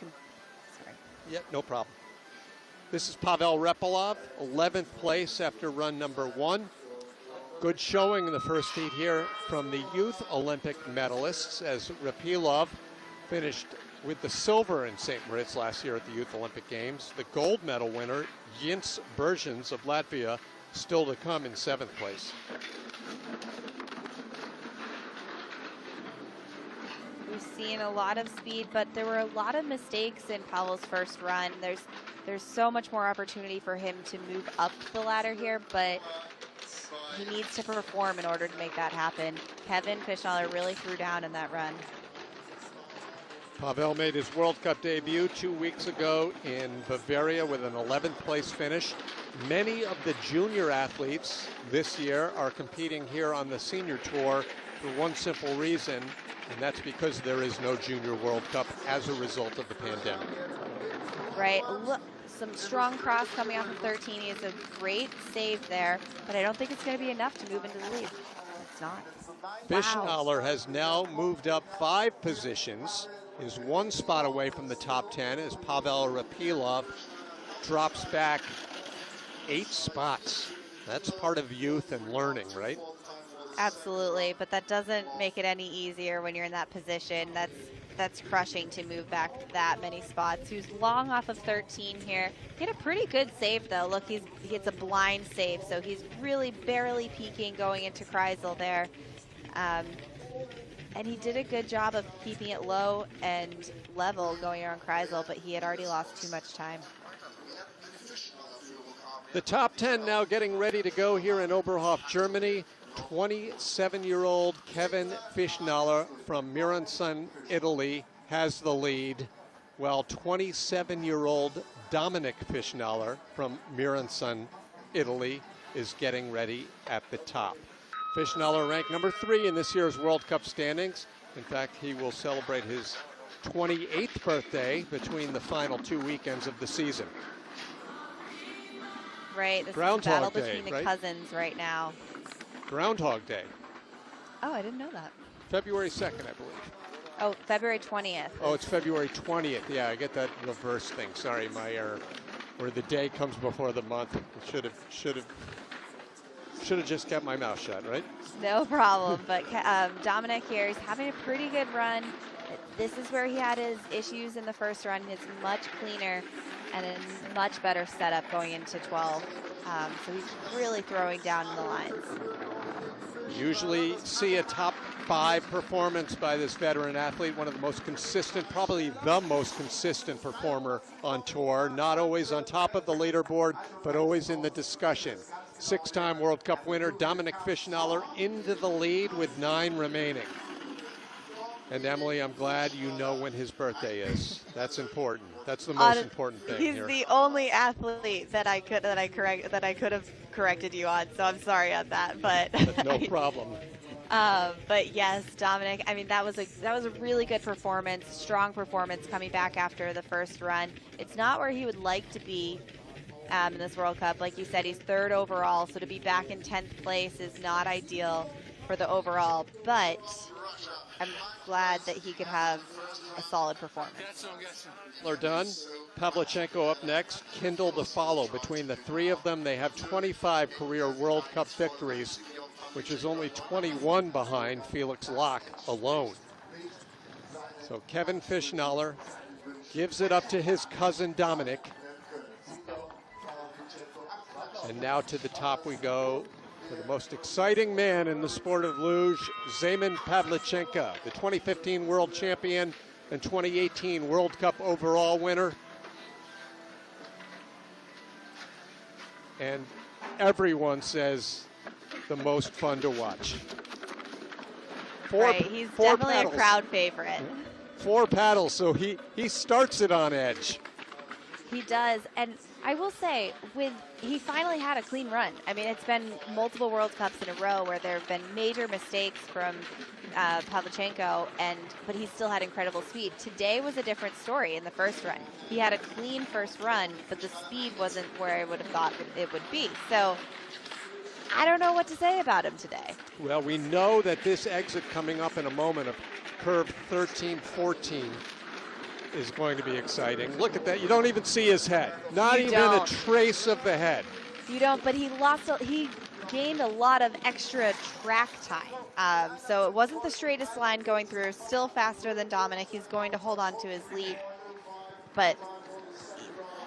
S1: Yeah, no problem. This is Pavel Repelov, 11th place after run number 1. Good showing in the first heat here from the youth Olympic medalists as Repelov finished with the silver in St. Moritz last year at the Youth Olympic Games. The gold medal winner, Jens Bergens of Latvia, still to come in 7th place.
S3: We've seen a lot of speed, but there were a lot of mistakes in Pavel's first run. There's so much more opportunity for him to move up the ladder here, but he needs to perform in order to make that happen. Kevin Fischnaller really threw down in that run.
S1: Pavel made his World Cup debut 2 weeks ago in Bavaria with an 11th place finish. Many of the junior athletes this year are competing here on the senior tour for one simple reason, and that's because there is no junior World Cup as a result of the pandemic.
S3: Right, look, some strong cross coming off of 13. He has a great save there, but I don't think it's going to be enough to move into the lead. It's not.
S1: Fischnaller has now moved up 5 positions, is 1 spot away from the top 10 as Pavel Repelov drops back 8 spots. That's part of youth and learning, right?
S3: Absolutely, but that doesn't make it any easier when you're in that position. That's crushing to move back that many spots. He was long off of 13 here. He had a pretty good save though. Look, he gets a blind save, so he's really barely peaking going into Kreisel there. And he did a good job of keeping it low and level going around Kreisel, but he had already lost too much time.
S1: The top 10 now getting ready to go here in Oberhof, Germany. 27-year-old Kevin Fischnaller from Miranson, Italy, has the lead, while 27-year-old Dominic Fischnaller from Miranson, Italy, is getting ready at the top. Fischnaller ranked number 3 in this year's World Cup standings. In fact, he will celebrate his 28th birthday between the final 2 weekends of the season.
S3: Right, this
S1: Groundhog
S3: is a battle
S1: Day,
S3: between the
S1: right?
S3: cousins right now.
S1: Groundhog Day.
S3: Oh, I didn't know that.
S1: February 2nd, I believe.
S3: Oh, February 20th.
S1: Oh, it's February 20th. Yeah, I get that reverse thing. Sorry, my error. Where the day comes before the month. Should have just kept my mouth shut, right?
S3: No problem. But Dominic here is having a pretty good run. This is where he had his issues in the first run. It's much cleaner. and a much better setup going into 12. So he's really throwing down in the lines.
S1: Usually see a top 5 performance by this veteran athlete, one of the most consistent, probably the most consistent performer on tour. Not always on top of the leaderboard, but always in the discussion. 6-time World Cup winner Dominic Fischnaller into the lead with 9 remaining. And Emily, I'm glad you know when his birthday is. That's important. That's the most important thing here.
S3: He's the only athlete that I could have corrected you on, so I'm sorry on that. But
S1: no problem.
S3: But yes, Dominic. I mean, that was a really good performance, strong performance coming back after the first run. It's not where he would like to be in this World Cup. Like you said, he's 3rd overall, so to be back in 10th place is not ideal for the overall. But I'm glad that he could have a solid performance.
S1: Are done. Pavlichenko up next, Kindle to follow. Between the 3 of them, they have 25 career World Cup victories, which is only 21 behind Felix Lach alone. So Kevin Fischnaller gives it up to his cousin Dominic. And now to the top we go for the most exciting man in the sport of luge, Zeman Pavlichenko, the 2015 world champion and 2018 World Cup overall winner. And everyone says the most fun to watch.
S3: He's definitely a crowd favorite.
S1: 4 paddles, so he starts it on edge.
S3: He does, and I will say, he finally had a clean run. I mean, it's been multiple World Cups in a row where there have been major mistakes from Pavlichenko, but he still had incredible speed. Today was a different story in the first run. He had a clean first run, but the speed wasn't where I would have thought it would be. So I don't know what to say about him today.
S1: Well, we know that this exit coming up in a moment of curve 13-14 is going to be exciting. Look at that. You don't even see his head. Not even a trace of the head.
S3: You don't, but he gained a lot of extra track time. So it wasn't the straightest line going through, still faster than Dominic. He's going to hold on to his lead. But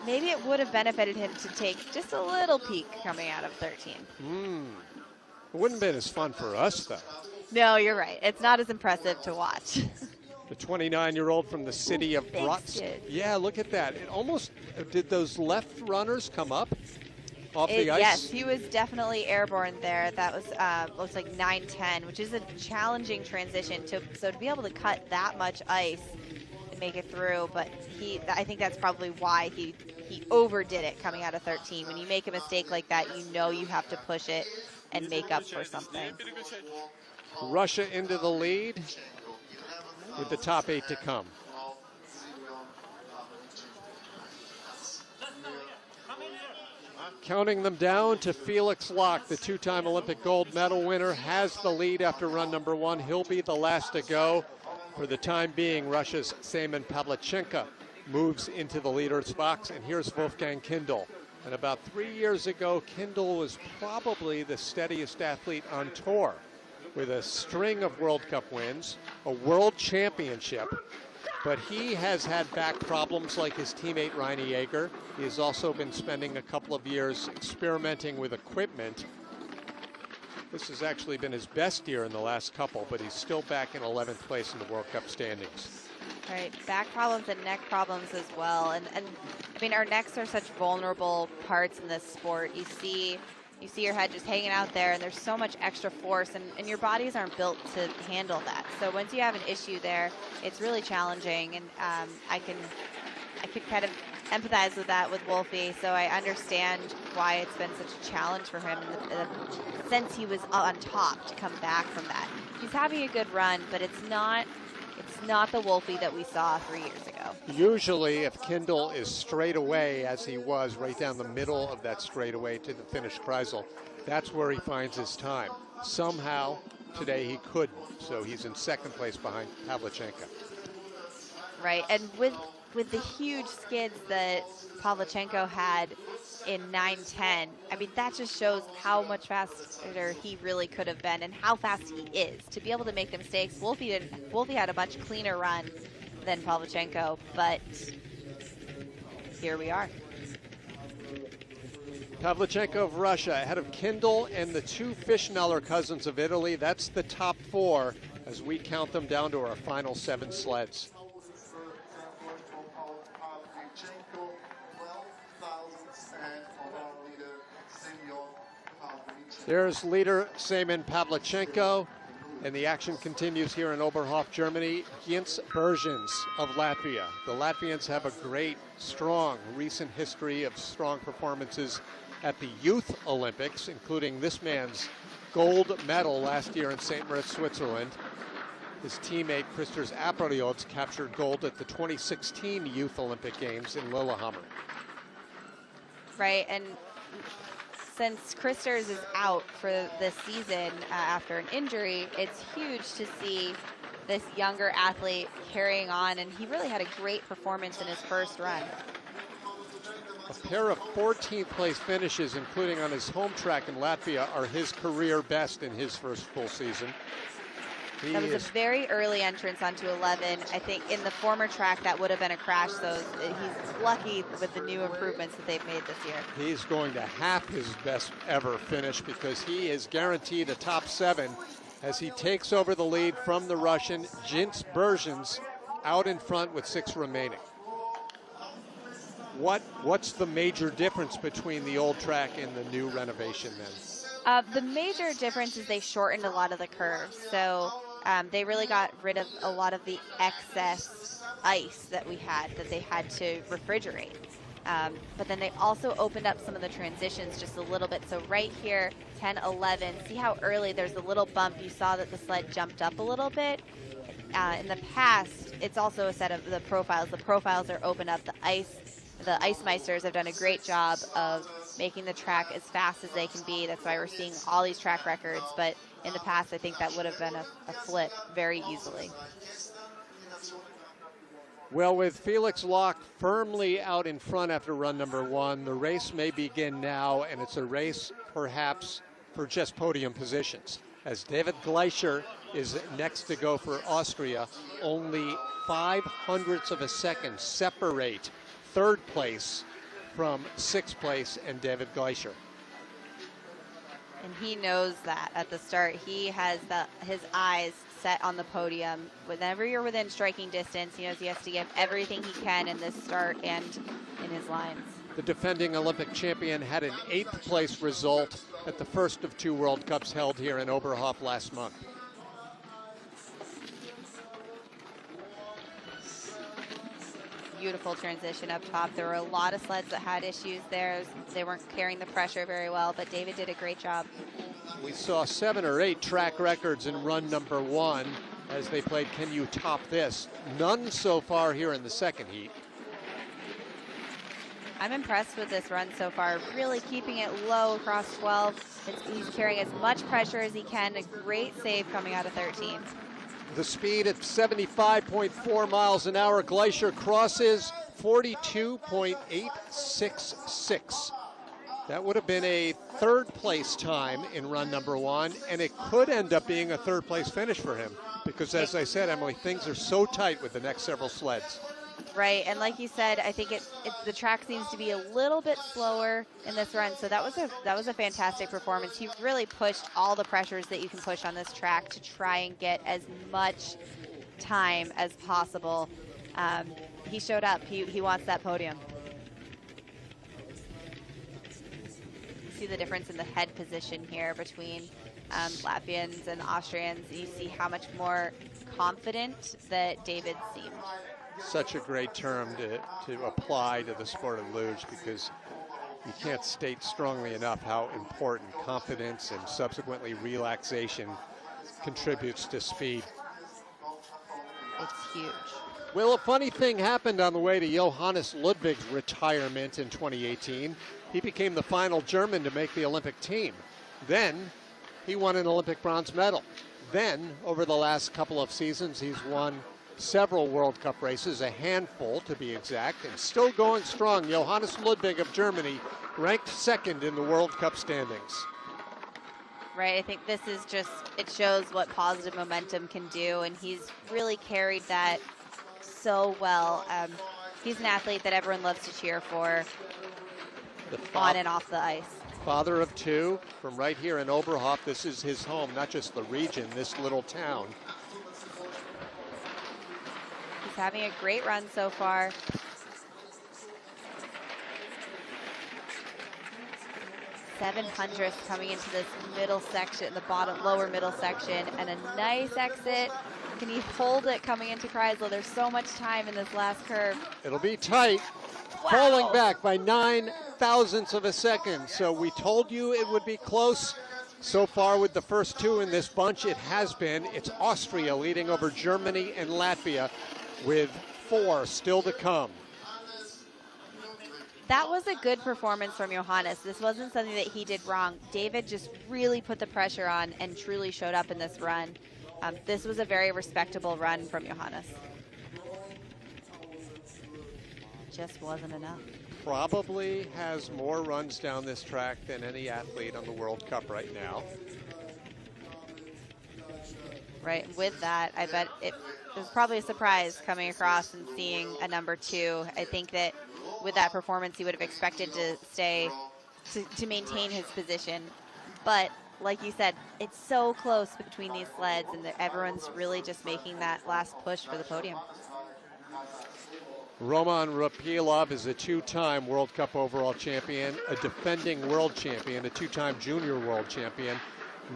S3: maybe it would have benefited him to take just a little peek coming out of 13.
S1: It wouldn't have been as fun for us, though.
S3: No, you're right. It's not as impressive to watch.
S1: The 29-year-old from the city of Bratsk. Yeah, look at that. It almost, did those left runners come up off the ice?
S3: Yes, he was definitely airborne there. That was, looks like 9-10, which is a challenging transition. So to be able to cut that much ice and make it through, but I think that's probably why he overdid it coming out of 13. When you make a mistake like that, you know you have to push it and make up for something.
S1: Russia into the lead with the top 8 to come. Counting them down to Felix Lach, the 2-time Olympic gold medal winner, has the lead after run number 1. He'll be the last to go. For the time being, Russia's Zeman Pavlichenko moves into the leader's box, and here's Wolfgang Kindl. And about 3 years ago, Kindl was probably the steadiest athlete on tour, with a string of World Cup wins, a world championship, but he has had back problems like his teammate Reine Jaeger. He has also been spending a couple of years experimenting with equipment. This has actually been his best year in the last couple, but he's still back in 11th place in the World Cup standings.
S3: Right, back problems and neck problems as well. And I mean, our necks are such vulnerable parts in this sport. You see your head just hanging out there, and there's so much extra force, and your bodies aren't built to handle that. So once you have an issue there, it's really challenging, and I could kind of empathize with that with Wolfie, so I understand why it's been such a challenge for him since he was on top to come back from that. He's having a good run, but it's not the Wolfie that we saw 3 years ago.
S1: Usually, if Kindl is straight away, as he was right down the middle of that straightaway to the Finnish Kreisel, that's where he finds his time. Somehow, today he couldn't, so he's in 2nd place behind Pavlichenko.
S3: Right, and with the huge skids that Pavlichenko had in 9-10, I mean, that just shows how much faster he really could have been and how fast he is. To be able to make the mistakes, Wolfie had a much cleaner run than Pavlichenko, but here we are.
S1: Pavlichenko of Russia ahead of Kindle and the two Fischneller cousins of Italy. That's the top four as we count them down to our final 7 sleds. There's leader Semen Pavlichenko, and the action continues here in Oberhof, Germany, against Bergens of Latvia. The Latvians have a great, strong, recent history of strong performances at the Youth Olympics, including this man's gold medal last year in St. Moritz, Switzerland. His teammate Christers Aperiods captured gold at the 2016 Youth Olympic Games in Lillehammer.
S3: Right, and since Christers is out for this season after an injury, it's huge to see this younger athlete carrying on, and he really had a great performance in his first run.
S1: A pair of 14th place finishes, including on his home track in Latvia, are his career best in his first full season.
S3: That was a very early entrance onto 11. I think in the former track that would have been a crash, so he's lucky with the new improvements that they've made this year.
S1: He's going to have his best ever finish because he is guaranteed a top 7 as he takes over the lead from the Russian Jins Bergens out in front with 6 remaining. What's the major difference between the old track and the new renovation then?
S3: The major difference is they shortened a lot of the curves. So they really got rid of a lot of the excess ice that we had that they had to refrigerate. But then they also opened up some of the transitions just a little bit. So right here, 10, 11, see how early there's a little bump. You saw that the sled jumped up a little bit. In the past, it's also a set of the profiles. The profiles are open up. The Ice Meisters have done a great job of making the track as fast as they can be. That's why we're seeing all these track records. But in the past, I think that would have been a flip very easily.
S1: Well, with Felix Locke firmly out in front after run number 1, the race may begin now, and it's a race perhaps for just podium positions. As David Gleicher is next to go for Austria, only 0.05 of a second separate 3rd place from 6th place and David Gleicher.
S3: And he knows that at the start. He has his eyes set on the podium. Whenever you're within striking distance, he knows he has to give everything he can in this start and in his lines.
S1: The defending Olympic champion had an 8th place result at the first of 2 World Cups held here in Oberhof last month.
S3: Beautiful transition up top. There were a lot of sleds that had issues there. They weren't carrying the pressure very well, but David did a great job.
S1: We saw 7 or 8 track records in run number 1 as they played Can You Top This? None so far here in the second heat.
S3: I'm impressed with this run so far, really keeping it low across 12. He's carrying as much pressure as he can. A great save coming out of 13.
S1: The speed at 75.4 miles an hour. Gleicher crosses 42.866. That would have been a 3rd place time in run number 1, and it could end up being a 3rd place finish for him because, as I said, Emily, things are so tight with the next several sleds.
S3: Right, and like you said, I think the track seems to be a little bit slower in this run, so that was a fantastic performance. He really pushed all the pressures that you can push on this track to try and get as much time as possible. He showed up. He wants that podium. You see the difference in the head position here between Latvians and Austrians. You see how much more confident that David seemed.
S1: Such a great term to apply to the sport of luge because you can't state strongly enough how important confidence and subsequently relaxation contributes to speed.
S3: It's huge.
S1: Well, a funny thing happened on the way to Johannes Ludwig's retirement in 2018. He became the final German to make the Olympic team. Then he won an Olympic bronze medal. Then, over the last couple of seasons, he's won several World Cup races, a handful to be exact, and still going strong. Johannes Ludwig of Germany ranked 2nd in the World Cup standings.
S3: Right, I think this is just, it shows what positive momentum can do, and he's really carried that so well. He's an athlete that everyone loves to cheer for
S1: The
S3: on and off the ice.
S1: father of two from right here in Oberhof. This is his home, not just the region, this little town.
S3: He's having a great run so far. Seven hundredths coming into this middle section, the bottom, lower middle section, and a nice exit. Can he hold it coming into Kreisel? There's so much time in this last curve.
S1: It'll be tight.
S3: Wow.
S1: Falling back by 9 thousandths of a second. So we told you it would be close. So far with the first two in this bunch, it has been. It's Austria leading over Germany and Latvia with 4 still to come.
S3: That was a good performance from Johannes. This wasn't something that he did wrong. David just really put the pressure on and truly showed up in this run. This was a very respectable run from Johannes. Just wasn't enough.
S1: Probably has more runs down this track than any athlete on the World Cup right now.
S3: Right, with that, I bet it was probably a surprise coming across and seeing a number 2. I think that with that performance, he would have expected to stay, to maintain his position. But like you said, it's so close between these sleds, and everyone's really just making that last push for the podium.
S1: Roman Rapilov is a 2-time World Cup overall champion, a defending world champion, a 2-time junior world champion,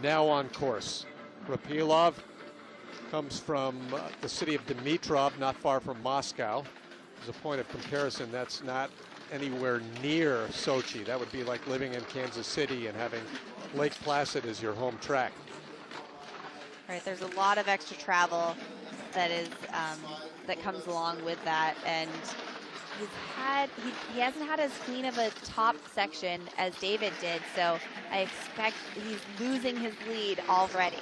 S1: now on course. Rapilov comes from the city of Dimitrov, not far from Moscow. As a point of comparison, that's not anywhere near Sochi. That would be like living in Kansas City and having Lake Placid as your home track.
S3: Right, there's a lot of extra travel that is that comes along with that, and he hasn't had as clean of a top section as David did, so I expect he's losing his lead already.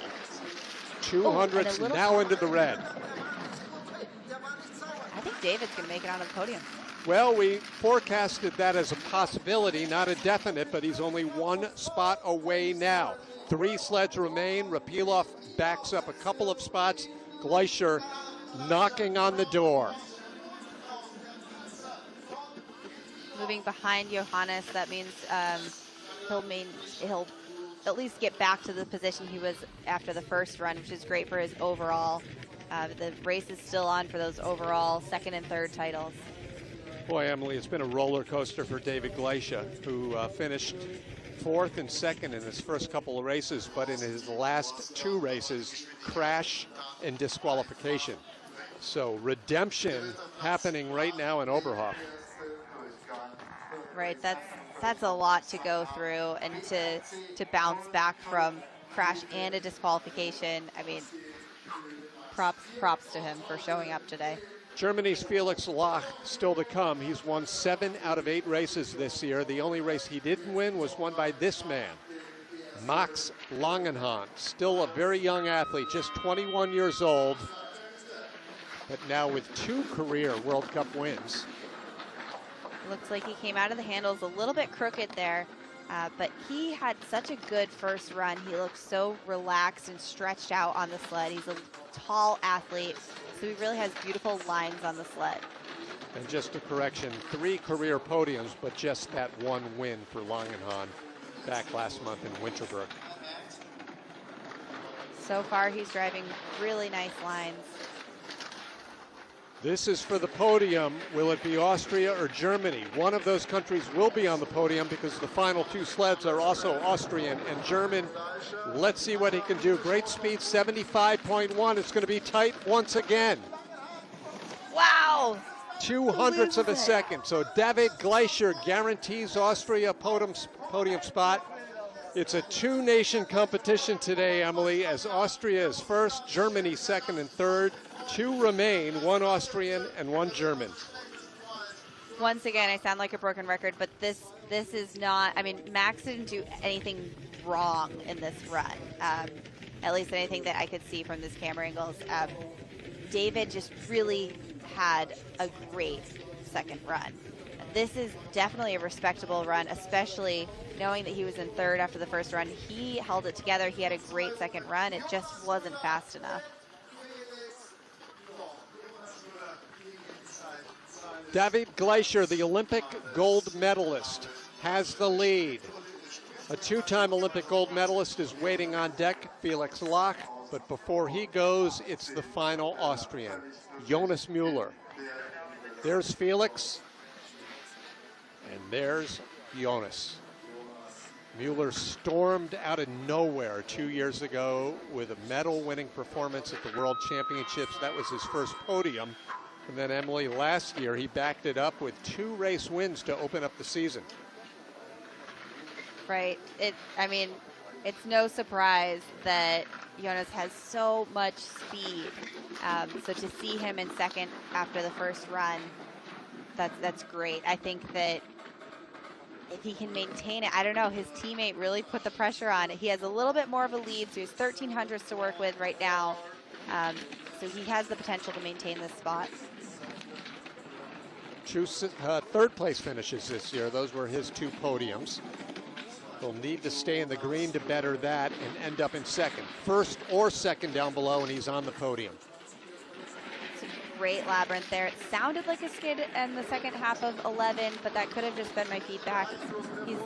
S1: 200s now into the red.
S3: I think David's going to make it on the podium.
S1: Well, we forecasted that as a possibility, not a definite, but he's only 1 spot away now. 3 sleds remain. Rapilov backs up a couple of spots. Gleischer knocking on the door.
S3: Moving behind Johannes, that means he'll at least get back to the position he was after the first run, which is great for his overall. The race is still on for those overall 2nd and 3rd titles.
S1: Boy, Emily, it's been a roller coaster for David Gleischer, who finished 4th and 2nd in his first couple of races, but in his last 2 races, crash and disqualification. So redemption happening right now in Oberhof.
S3: Right, that's a lot to go through, and to bounce back from crash and a disqualification. I mean, props to him for showing up today.
S1: Germany's Felix Lach still to come. He's won 7 out of 8 races this year. The only race he didn't win was won by this man, Max Langenhahn. Still a very young athlete, just 21 years old, but now with 2 career World Cup wins.
S3: Looks like he came out of the handles a little bit crooked there, but he had such a good first run. He looked so relaxed and stretched out on the sled. He's a tall athlete, so he really has beautiful lines on the sled.
S1: And just a correction, 3 career podiums, but just that 1 win for Langenhahn back last month in Winterberg.
S3: So far, he's driving really nice lines.
S1: This is for the podium. Will it be Austria or Germany? One of those countries will be on the podium because the final 2 sleds are also Austrian and German. Let's see what he can do. Great speed, 75.1. It's going to be tight once again.
S3: Wow!
S1: 200ths of a second. So David Gleischer guarantees Austria podium spot. It's a 2-nation competition today, Emily, as Austria is first, Germany second and third. 2 remain, 1 Austrian and 1 German.
S3: Once again, I sound like a broken record, but this is not, I mean, Max didn't do anything wrong in this run, at least anything that I could see from this camera angles. David just really had a great second run. This is definitely a respectable run, especially knowing that he was in 3rd after the first run. He held it together. He had a great second run. It just wasn't fast enough.
S1: David Gleicher, the Olympic gold medalist, has the lead. A two-time Olympic gold medalist is waiting on deck, Felix Lach, but before he goes, it's the final Austrian, Jonas Müller. There's Felix, and there's Jonas. Müller stormed out of nowhere 2 years ago with a medal-winning performance at the World Championships. That was his first podium. And then, Emily, last year he backed it up with 2 race wins to open up the season.
S3: Right. I mean, it's no surprise that Jonas has so much speed. So to see him in second after the first run, that's great. I think that if he can maintain it, I don't know, his teammate really put the pressure on. He has a little bit more of a lead, so he has 1,300s to work with right now. So he has the potential to maintain this spot.
S1: 2 third place finishes this year. Those were his 2 podiums. He'll need to stay in the green to better that and end up in second. First or second down below, and he's on the podium.
S3: It's a great labyrinth there. It sounded like a skid in the second half of 11, but that could have just been my feedback. He's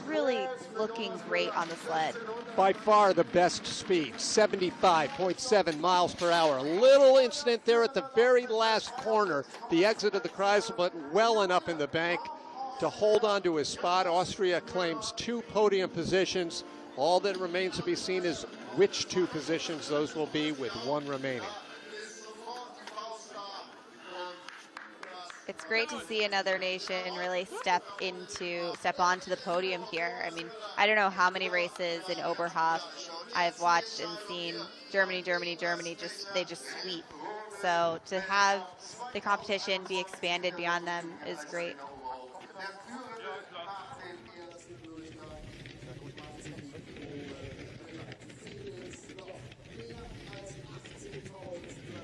S3: really looking great on the sled.
S1: By far the best speed, 75.7 miles per hour. A little incident there at the very last corner, the exit of the Kreisel, but well enough in the bank to hold on to his spot. Austria claims 2 podium positions. All that remains to be seen is which 2 positions those will be, with 1 remaining.
S3: It's great to see another nation really step onto the podium here. I mean, I don't know how many races in Oberhof I've watched and seen Germany, they just sweep. So to have the competition be expanded beyond them is great.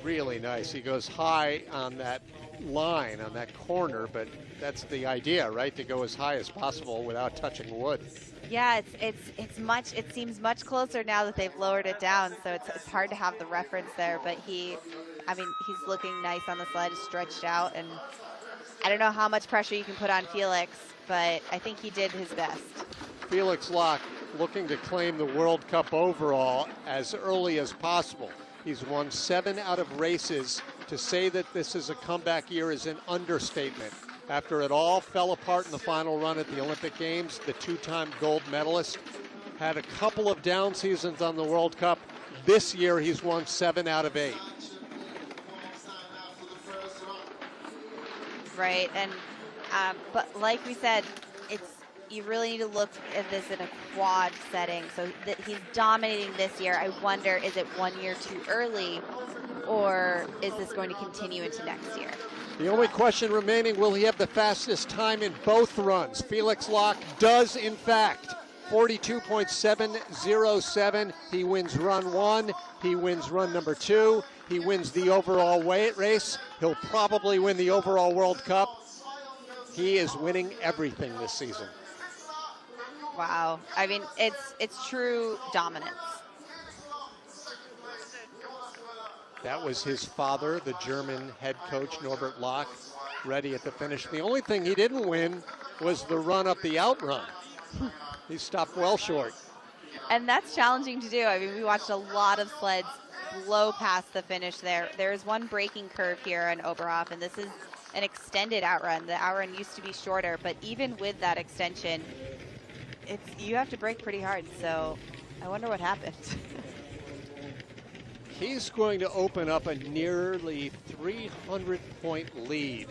S1: Really nice. He goes high on that line, on that corner, but that's the idea, right? To go as high as possible without touching wood.
S3: Yeah, it seems much closer now that they've lowered it down, so it's hard to have the reference there, but he's looking nice on the sled, stretched out, and I don't know how much pressure you can put on Felix, but I think he did his best.
S1: Felix Lach looking to claim the World Cup overall as early as possible. He's won 7 out of races. To say that this is a comeback year is an understatement. After it all fell apart in the final run at the Olympic Games, the 2-time gold medalist had a couple of down seasons on the World Cup. This year he's won 7 out of 8.
S3: Right, and but like we said, you really need to look at this in a quad setting. So that he's dominating this year. I wonder, is it 1 year too early, or is this going to continue into next year?
S1: The only question remaining, will he have the fastest time in both runs? Felix Lach does, in fact. 42.707. He wins run 1. He wins run number 2. He wins the overall race. He'll probably win the overall World Cup. He is winning everything this season.
S3: Wow. I mean, it's true dominance.
S1: That was his father, the German head coach, Norbert Lach, ready at the finish. The only thing he didn't win was the run up the outrun. He stopped well short.
S3: And that's challenging to do. I mean, we watched a lot of sleds blow past the finish there. There is one braking curve here on Oberhof, and this is an extended outrun. The outrun used to be shorter, but even with that extension, you have to brake pretty hard. So I wonder what happened.
S1: He's going to open up a nearly 300-point lead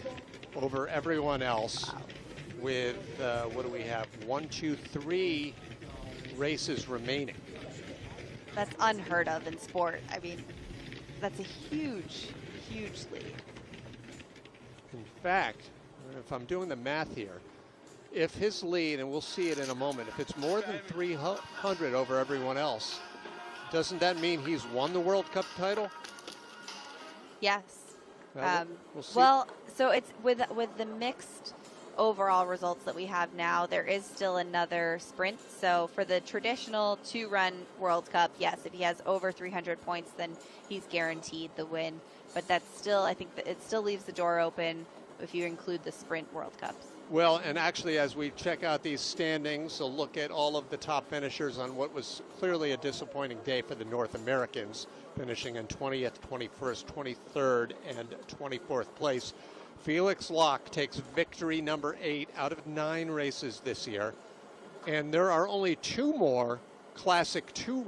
S1: over everyone else.
S3: Wow.
S1: With, what do we have? 1, 2, 3 races remaining.
S3: That's unheard of in sport. I mean, that's a huge, huge lead.
S1: In fact, if I'm doing the math here, if his lead, and we'll see it in a moment, if it's more than 300 over everyone else, doesn't that mean he's won the World Cup title?
S3: Yes.
S1: We'll see.
S3: Well, so it's with the mixed overall results that we have now, there is still another sprint. So for the traditional 2-run World Cup, yes, if he has over 300 points, then he's guaranteed the win. But that's still, I think that it still leaves the door open if you include the Sprint World Cups.
S1: Well, and actually, as we check out these standings, a look at all of the top finishers on what was clearly a disappointing day for the North Americans, finishing in 20th, 21st, 23rd, and 24th place. Felix Locke takes victory number 8 out of 9 races this year, and there are only 2 more Classic 2